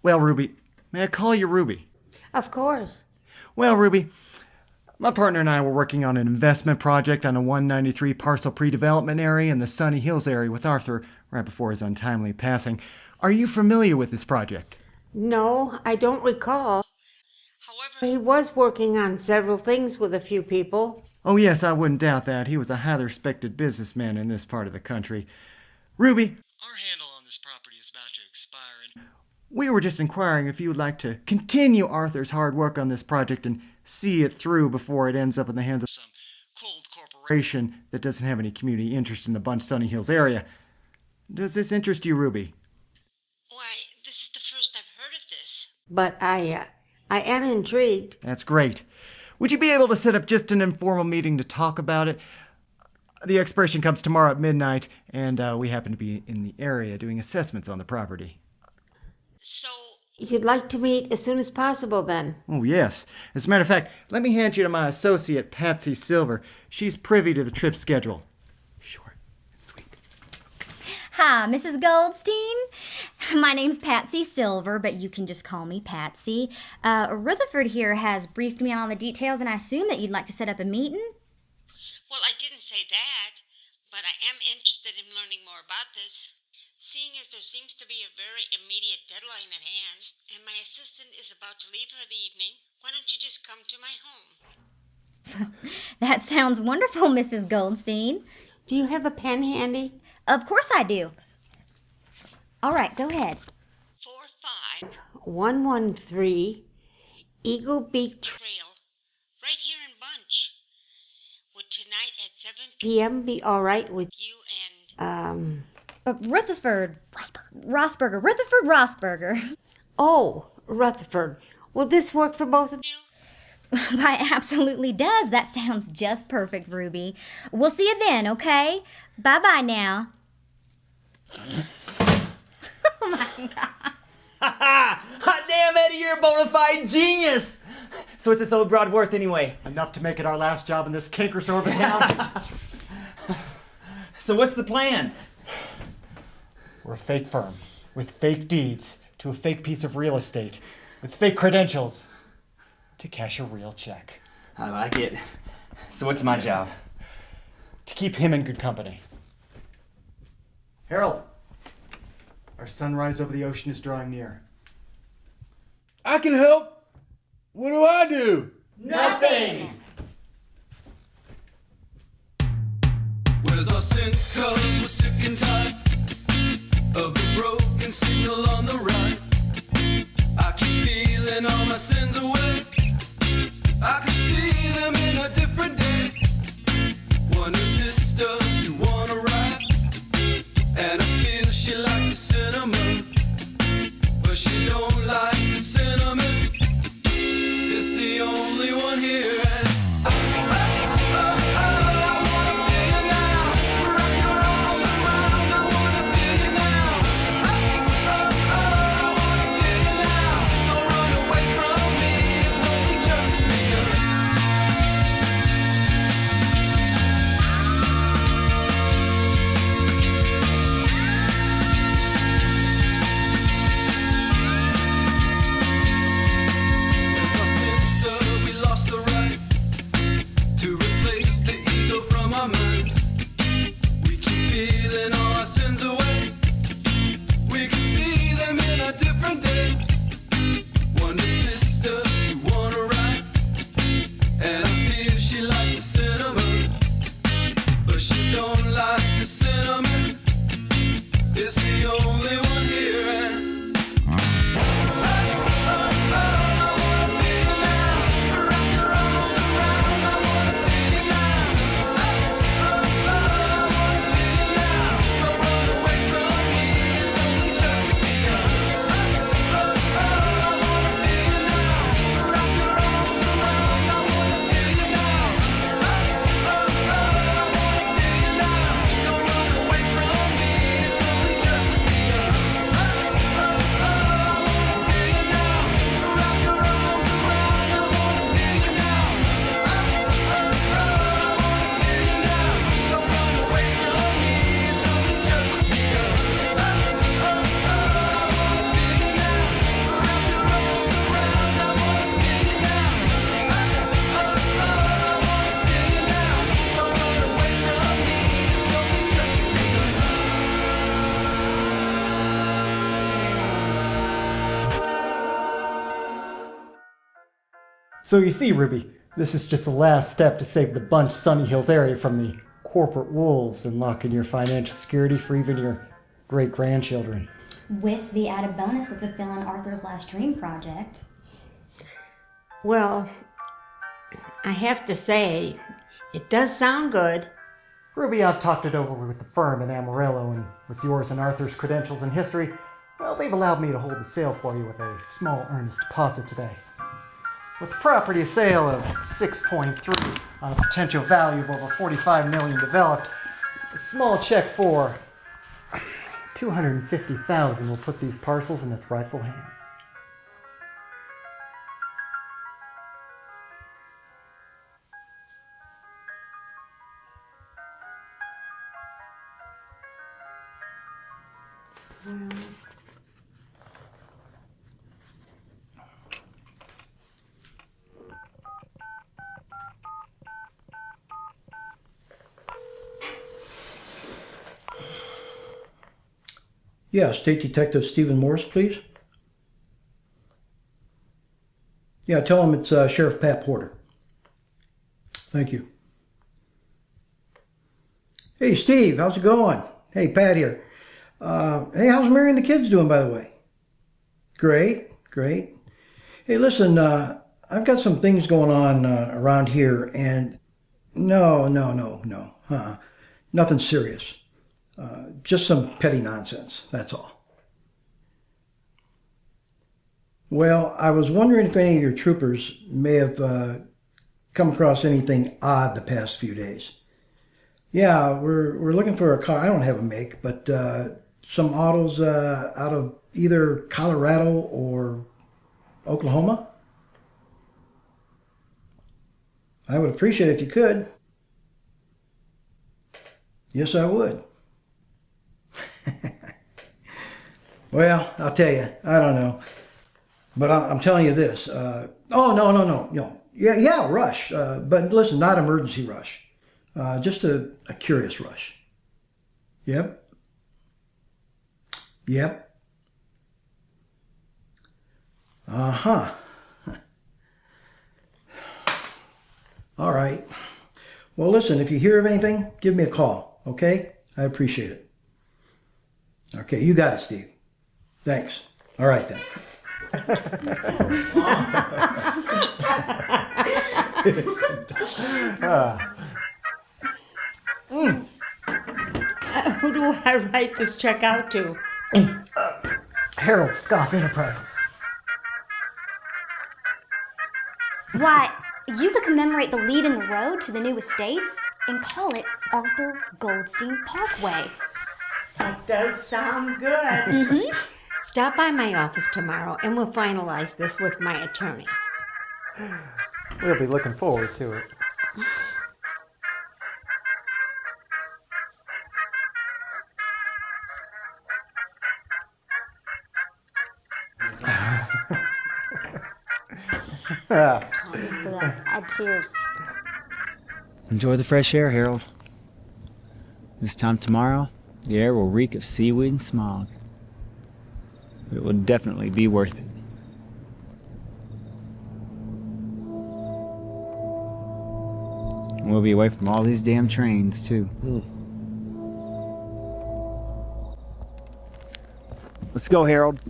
Well, Ruby, may I call you Ruby?
Of course.
Well, Ruby, my partner and I were working on an investment project on a 193 parcel pre-development area in the Sunny Hills area with Arthur right before his untimely passing. Are you familiar with this project?
No, I don't recall. However, he was working on several things with a few people.
Oh, yes, I wouldn't doubt that. He was a highly respected businessman in this part of the country. Ruby, our handle on this property is about to expire, and we were just inquiring if you would like to continue Arthur's hard work on this project and see it through before it ends up in the hands of some cold corporation that doesn't have any community interest in the Bunch Sunny Hills area. Does this interest you, Ruby?
Why, this is the first I've heard of this. But I am intrigued.
That's great. Would you be able to set up just an informal meeting to talk about it? The expiration comes tomorrow at midnight, and we happen to be in the area doing assessments on the property.
So, you'd like to meet as soon as possible, then?
Oh, yes. As a matter of fact, let me hand you to my associate, Patsy Silver. She's privy to the trip schedule. Short and sweet.
Hi, Mrs. Goldstein. My name's Patsy Silver, but you can just call me Patsy. Rutherford here has briefed me on all the details, and I assume that you'd like to set up a meeting?
Well, I didn't say that, but I am interested in learning more about this. Seeing as there seems to be a very immediate deadline at hand, and my assistant is about to leave for the evening, why don't you just come to my home?
That sounds wonderful, Mrs. Goldstein.
Do you have a pen handy?
Of course I do. All right, go ahead.
113 Eagle Beak Trail,
Right here in Bunch. Would tonight at 7
p.m. be all right with
you and...
Rutherford Rossberger. Rutherford Rossberger.
Oh, Rutherford. Will this work for both of you?
Why, it absolutely does. That sounds just perfect, Ruby. We'll see you then, okay? Bye-bye now. Oh, my gosh.
Hot damn, Eddie, you're a bona fide genius! So what's this old broad worth anyway?
Enough to make it our last job in this cake resort of town.
So what's the plan?
We're a fake firm with fake deeds to a fake piece of real estate with fake credentials to cash a real check.
I like it. So what's my job?
To keep him in good company. Harold, our sunrise over the ocean is drawing near.
I can help. What do I do?
Nothing! Where's our sense? 'Cause we're sick and tired of the broken signal on the right. I keep feeling all my sins away. I can see them in a different day. One is sister, you wanna ride, and I feel she likes the cinnamon, but she don't like the cinnamon. It's the only one here, and
So you see, Ruby, this is just the last step to save the Bunch Sunny Hills area from the corporate wolves and lock in your financial security for even your great-grandchildren.
With the added bonus of fulfilling Arthur's last dream project.
Well, I have to say, it does sound good.
Ruby, I've talked it over with the firm in Amarillo, and with yours and Arthur's credentials and history, well, they've allowed me to hold the sale for you with a small earnest deposit today. With the property sale of 6.3 on a potential value of over 45 million developed, a small check for 250,000 will put these parcels in its rightful hands.
Yeah, State Detective Stephen Morris, please. Yeah, tell him it's Sheriff Pat Porter. Thank you. Hey, Steve, how's it going? Hey, Pat here. Hey, how's Mary and the kids doing, by the way? Great, great. Hey, listen, I've got some things going on around here, and no. Nothing serious. Just some petty nonsense, that's all. Well, I was wondering if any of your troopers may have come across anything odd the past few days. Yeah, we're looking for a car. I don't have a make, but some autos out of either Colorado or Oklahoma. I would appreciate it if you could. Yes, I would. Well, I'll tell you, I don't know. But I'm telling you this. No. Yeah, rush. But listen, not emergency rush. Just a curious rush. Yep. Uh-huh. All right. Well, listen, if you hear of anything, give me a call, okay? I appreciate it. Okay, you got it, Steve. Thanks. All right, then.
Who do I write this check out to?
Harold Staff Enterprises.
Why, you could commemorate the lead in the road to the new estates and call it Arthur Goldstein Parkway.
That does sound good.
Mm-hmm.
Stop by my office tomorrow and we'll finalize this with my attorney.
We'll be looking forward to it.
Cheers.
Enjoy the fresh air, Harold. This time tomorrow, the air will reek of seaweed and smog. But it will definitely be worth it. And we'll be away from all these damn trains, too. Let's go, Harold.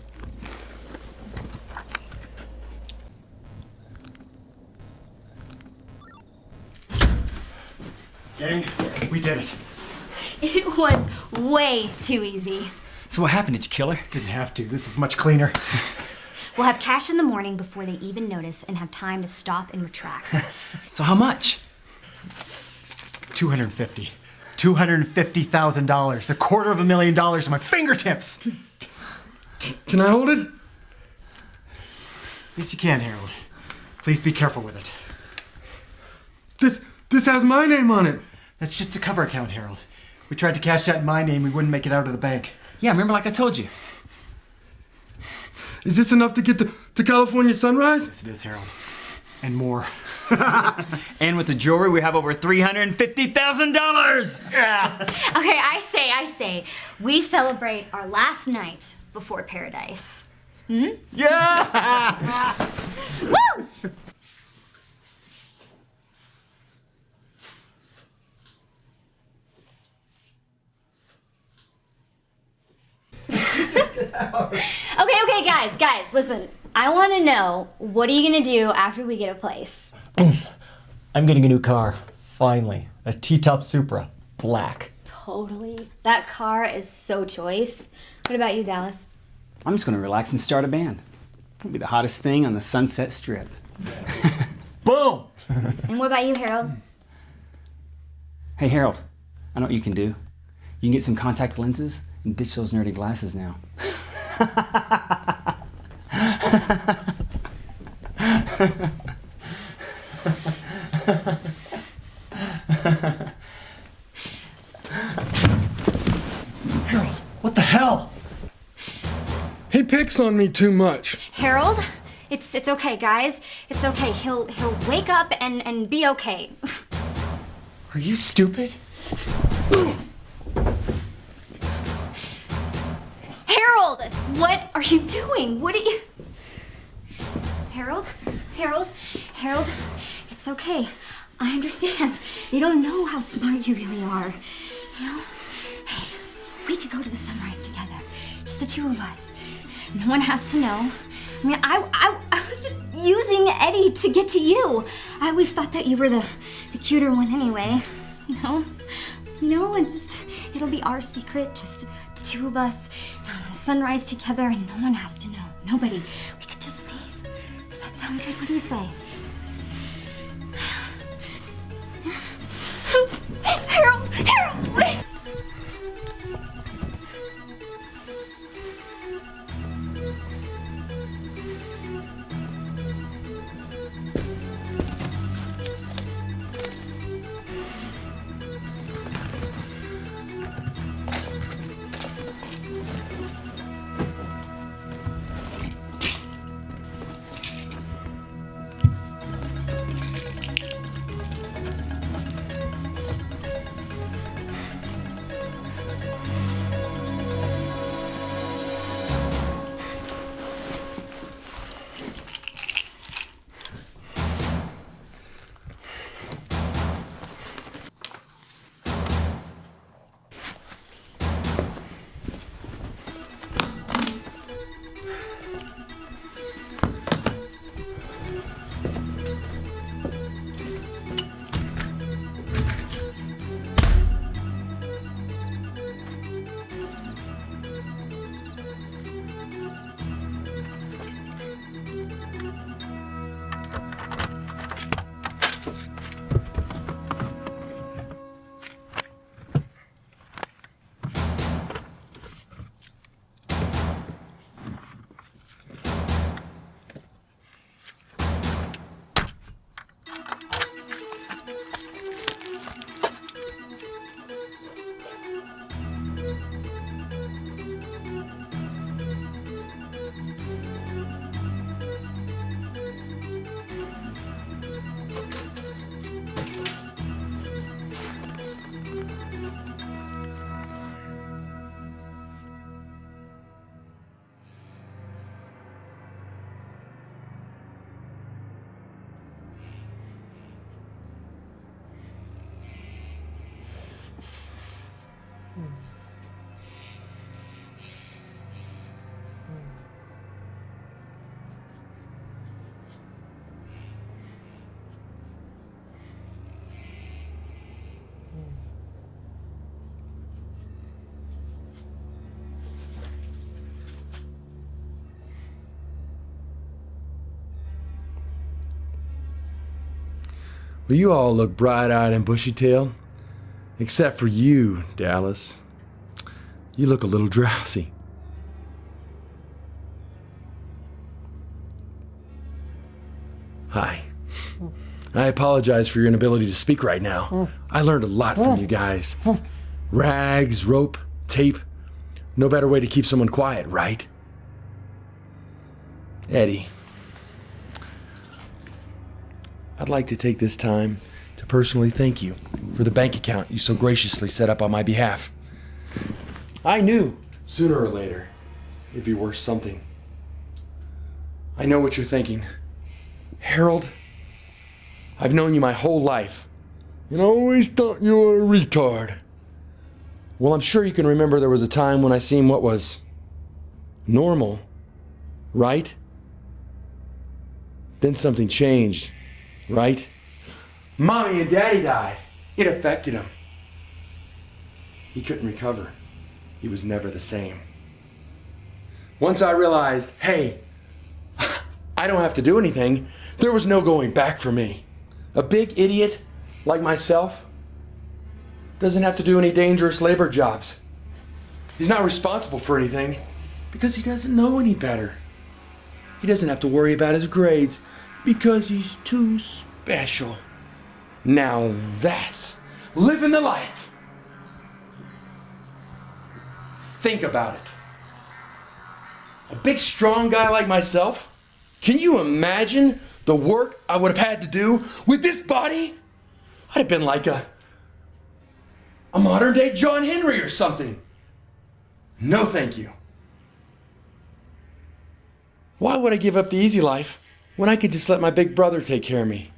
Gang, we did it.
It was way too easy.
So what happened? Did you kill her?
Didn't have to. This is much cleaner.
We'll have cash in the morning before they even notice and have time to stop and retract.
So how much?
$250,000. $250,000. $250,000 at my fingertips.
Can I hold it?
Yes, you can, Harold. Please be careful with it.
This has my name on it.
That's just a cover account, Harold. We tried to cash that in my name, we wouldn't make it out of the bank.
Yeah, remember like I told you.
Is this enough to get to California Sunrise?
Yes, it is, Harold. And more.
And with the jewelry, we have over $350,000!
Yeah. Okay, I say, we celebrate our last night before paradise. Hmm?
Yeah!
Woo! Okay, guys, listen. I want to know, what are you going to do after we get a place?
I'm getting a new car. Finally. A T-top Supra. Black.
Totally. That car is so choice. What about you, Dallas?
I'm just going to relax and start a band. It'll be the hottest thing on the Sunset Strip.
Boom!
And what about you, Harold?
Hey, Harold, I know what you can do. You can get some contact lenses and ditch those nerdy glasses now.
Harold, what the hell?
He picks on me too much.
Harold, it's okay, guys. It's okay. He'll wake up and be okay.
Are you stupid?
Harold, what are you doing? What are you... Harold, it's okay. I understand. They don't know how smart you really are. You know? Hey, we could go to the sunrise together. Just the two of us. No one has to know. I mean, I was just using Eddie to get to you. I always thought that you were the cuter one anyway. You know, and just, it'll be our secret, just the two of us, sunrise together, and no one has to know. Nobody. We could just leave. Does that sound good? What do you say? Harold, wait!
Well, you all look bright-eyed and bushy-tailed. Except for you, Dallas. You look a little drowsy. Hi. I apologize for your inability to speak right now. I learned a lot from you guys. Rags, rope, tape. No better way to keep someone quiet, right? Eddie. I'd like to take this time to personally thank you for the bank account you so graciously set up on my behalf. I knew sooner or later it'd be worth something. I know what you're thinking. Harold, I've known you my whole life and I always thought you were a retard. Well, I'm sure you can remember there was a time when I seemed what was normal, right? Then something changed. Right? Mommy and Daddy died. It affected him. He couldn't recover. He was never the same. Once I realized, hey, I don't have to do anything, there was no going back for me. A big idiot like myself doesn't have to do any dangerous labor jobs. He's not responsible for anything because he doesn't know any better. He doesn't have to worry about his grades because he's too special. Now that's living the life. Think about it. A big, strong guy like myself? Can you imagine the work I would have had to do with this body? I'd have been like a modern day John Henry or something. No, thank you. Why would I give up the easy life when I could just let my big brother take care of me?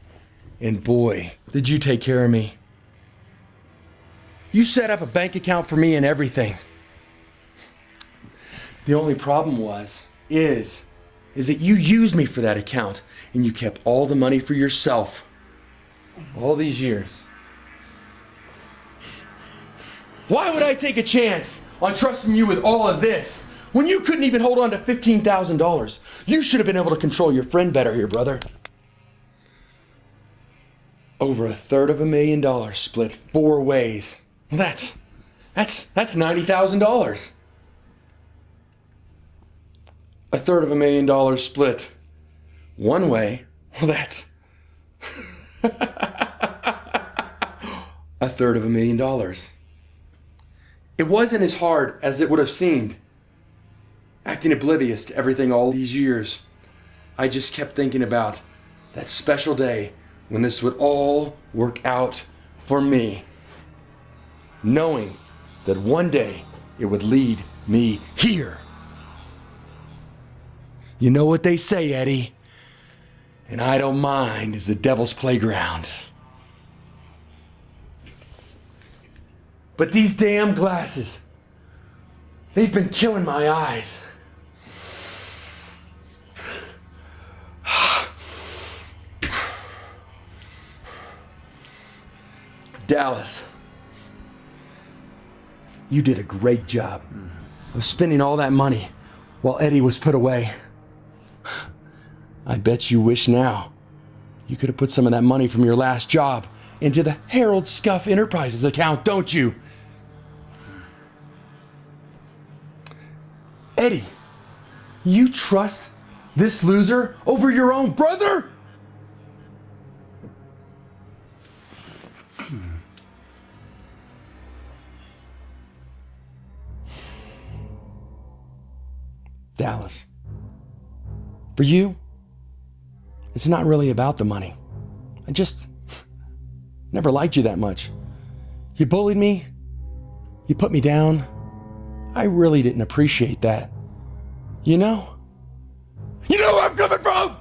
And boy, did you take care of me. You set up a bank account for me and everything. The only problem is that you used me for that account and you kept all the money for yourself. All these years. Why would I take a chance on trusting you with all of this when you couldn't even hold on to $15,000? You should have been able to control your friend better here, brother. Over $250,000 split 4 ways. Well, that's $90,000. $250,000 split 1 way. Well, that's $250,000. It wasn't as hard as it would have seemed, acting oblivious to everything all these years. I just kept thinking about that special day when this would all work out for me, knowing that one day it would lead me here. You know what they say, Eddie? An idle mind is the devil's playground. But these damn glasses, they've been killing my eyes. Dallas, you did a great job of spending all that money while Eddie was put away. I bet you wish now you could have put some of that money from your last job into the Harold Scuff Enterprises account, don't you? Eddie, you trust this loser over your own brother? Dallas, for you, it's not really about the money. I just never liked you that much. You bullied me. You put me down. I really didn't appreciate that. You know? You know where I'm coming from!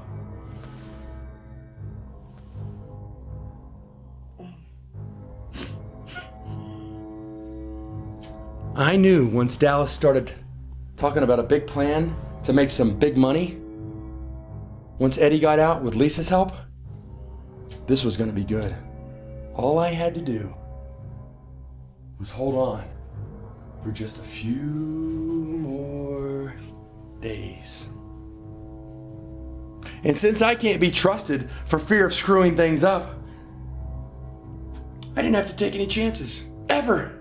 I knew once Dallas started talking about a big plan to make some big money, once Eddie got out with Lisa's help, this was going to be good. All I had to do was hold on for just a few more days. And since I can't be trusted for fear of screwing things up, I didn't have to take any chances, ever.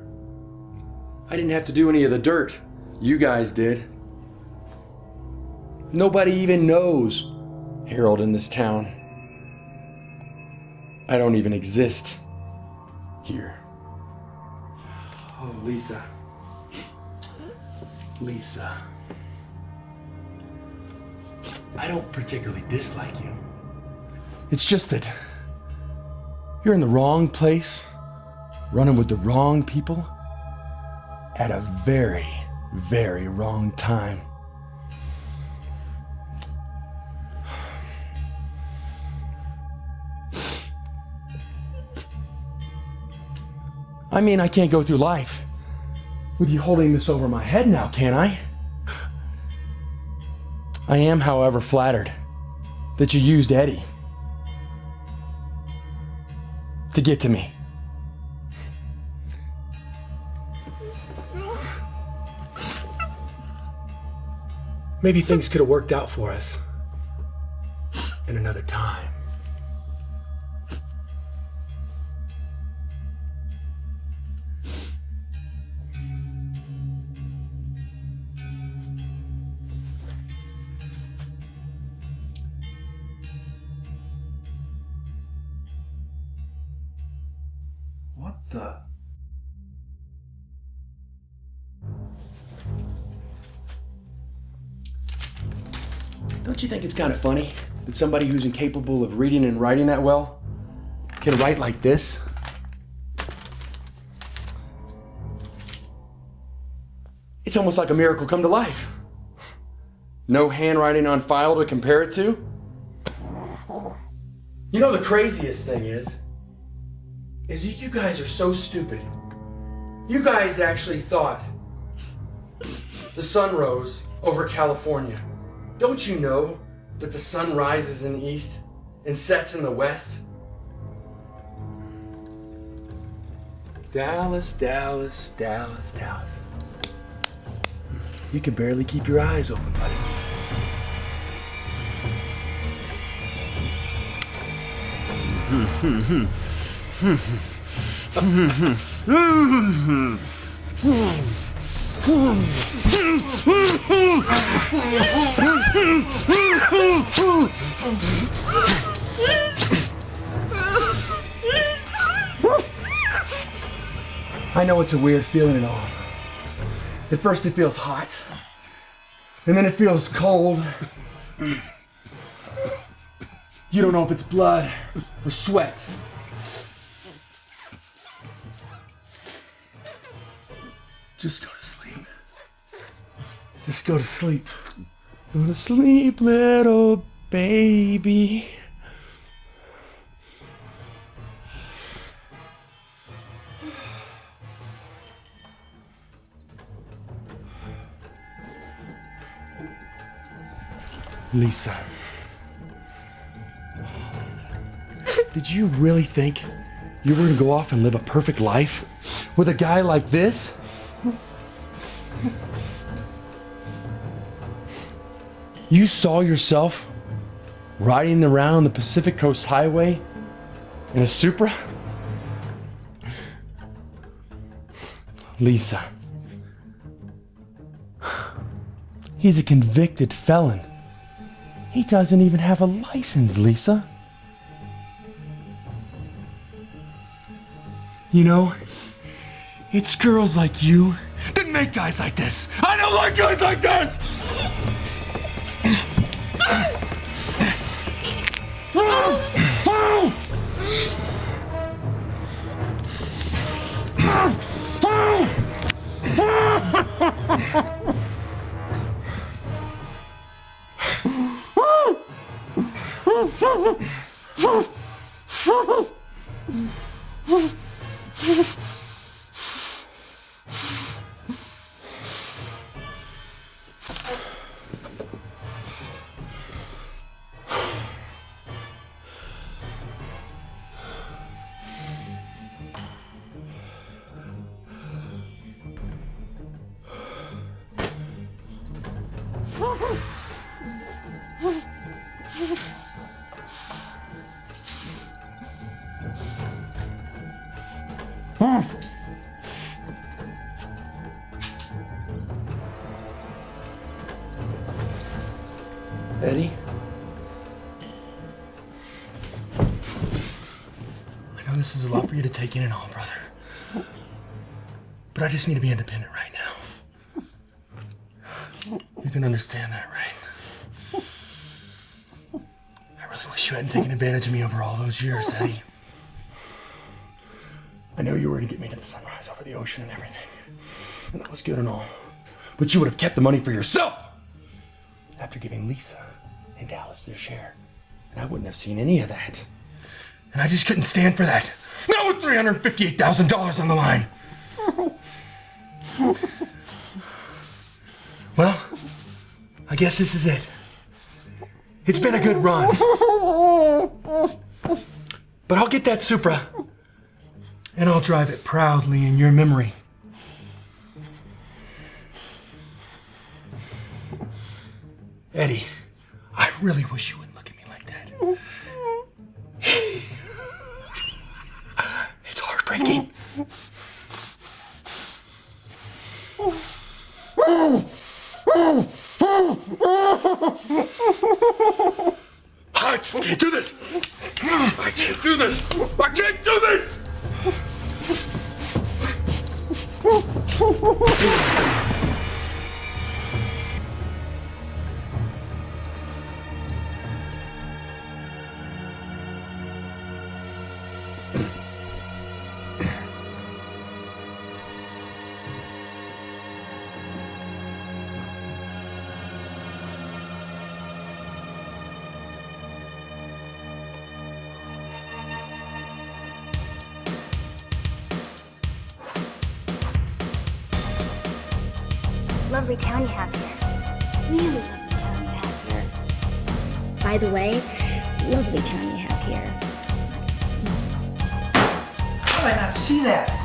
I didn't have to do any of the dirt. You guys did. Nobody even knows Harold in this town. I don't even exist here. Oh, Lisa. Lisa. I don't particularly dislike you. It's just that you're in the wrong place, running with the wrong people, at a very, very wrong time. I mean, I can't go through life with you holding this over my head now, can I? I am, however, flattered that you used Eddie to get to me. Maybe things could have worked out for us in another time. What the? Don't you think it's kind of funny that somebody who's incapable of reading and writing that well can write like this? It's almost like a miracle come to life. No handwriting on file to compare it to. You know, the craziest thing is you guys are so stupid. You guys actually thought the sun rose over California. Don't you know that the sun rises in the east and sets in the west? Dallas, Dallas, Dallas, Dallas. You can barely keep your eyes open, buddy. I know it's a weird feeling and all. At first it feels hot, and then it feels cold. You don't know if it's blood or sweat. Just go to sleep. Just go to sleep. Go to sleep, little baby. Lisa. Did you really think you were gonna go off and live a perfect life with a guy like this? You saw yourself riding around the Pacific Coast Highway in a Supra? Lisa. He's a convicted felon. He doesn't even have a license, Lisa. You know, it's girls like you that make guys like this. I don't like guys like this! Eddie? I know this is a lot for you to take in and all, brother. But I just need to be independent right now. You can understand that, right? I really wish you hadn't taken advantage of me over all those years, Eddie. I know you were going to get me to the sunrise over the ocean and everything. And that was good and all. But you would have kept the money for yourself after giving Lisa and Dallas their share. And I wouldn't have seen any of that. And I just couldn't stand for that. Not with $358,000 on the line. Well, I guess this is it. It's been a good run. But I'll get that Supra. And I'll drive it proudly in your memory. Eddie, I really wish you wouldn't look at me like that. It's heartbreaking. I just can't do this. I can't do this. I can't do this.
lovely town you have here. Really lovely town you have here. By the way, lovely town you have here.
How did I not see that?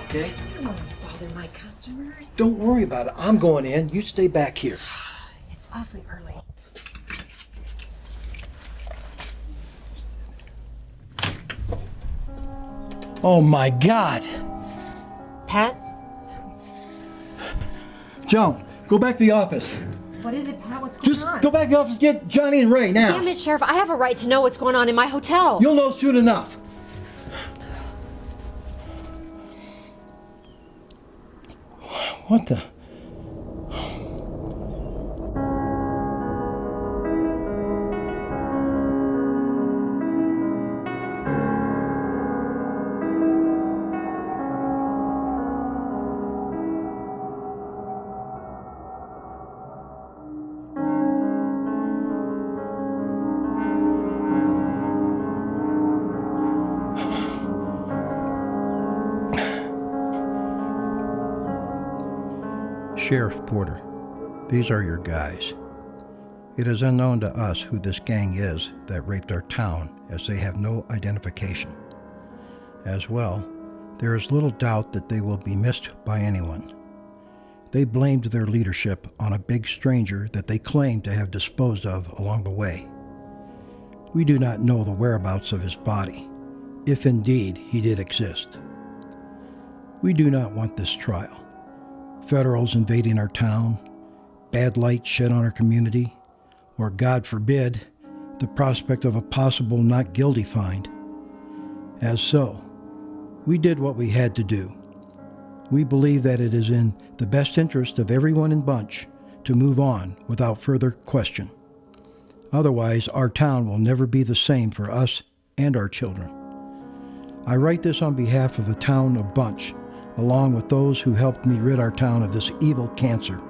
Okay?
I don't want to bother my customers.
Don't worry about it. I'm going in. You stay back here.
It's awfully early.
Oh my God!
Pat?
Joan, go back to the office.
What is it, Pat? What's going on?
Just go back to the office, get Johnny and Ray now.
Damn it, Sheriff. I have a right to know what's going on in my hotel.
You'll know soon enough. What the?
Sheriff Porter, these are your guys. It is unknown to us who this gang is that raped our town, as they have no identification. As well, there is little doubt that they will be missed by anyone. They blamed their leadership on a big stranger that they claimed to have disposed of along the way. We do not know the whereabouts of his body, if indeed he did exist. We do not want this trial. Federals invading our town, bad light shed on our community, or God forbid, the prospect of a possible not guilty find. As so, we did what we had to do. We believe that it is in the best interest of everyone in Bunch to move on without further question. Otherwise, our town will never be the same for us and our children. I write this on behalf of the town of Bunch, along with those who helped me rid our town of this evil cancer.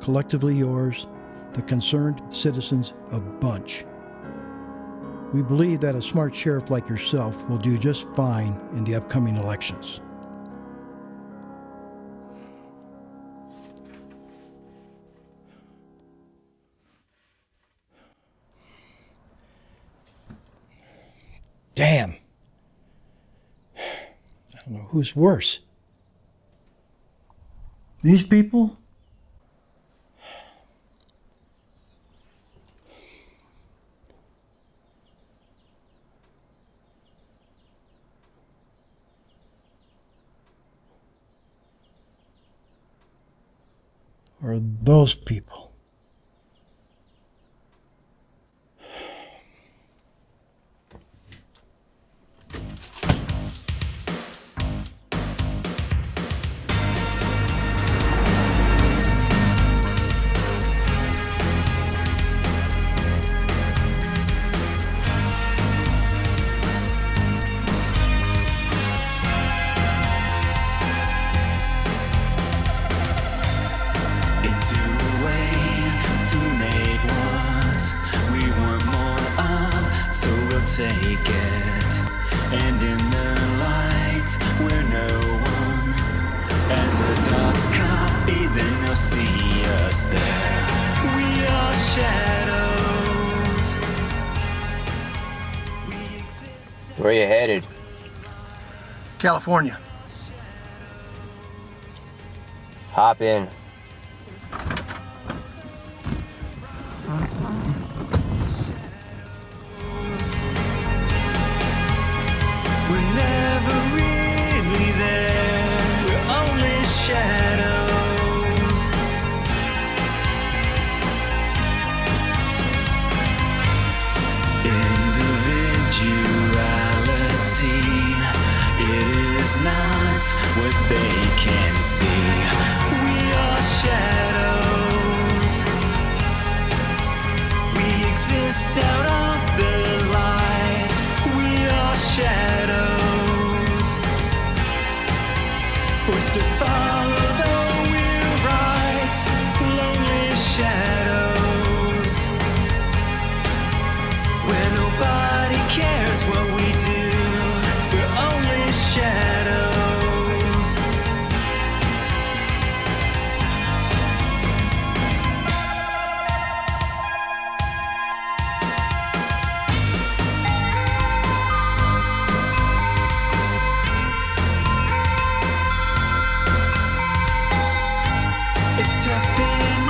Collectively yours, the concerned citizens of Bunch. We believe that a smart sheriff like yourself will do just fine in the upcoming elections.
Damn. I don't know who's worse. These people? Or those people?
Take it, and in the lights where no one, as a dark copy then you'll see us there. We are shadows.
Where are you headed?
California.
Hop in.
We're never really there. We're only shadows. Individuality, it is not what they can see. We are shadows. We exist out of the light. We are shadows. Forced to follow though we're right. Lonely shadows. Where nobody cares what we do. We're only shadows. It's tough in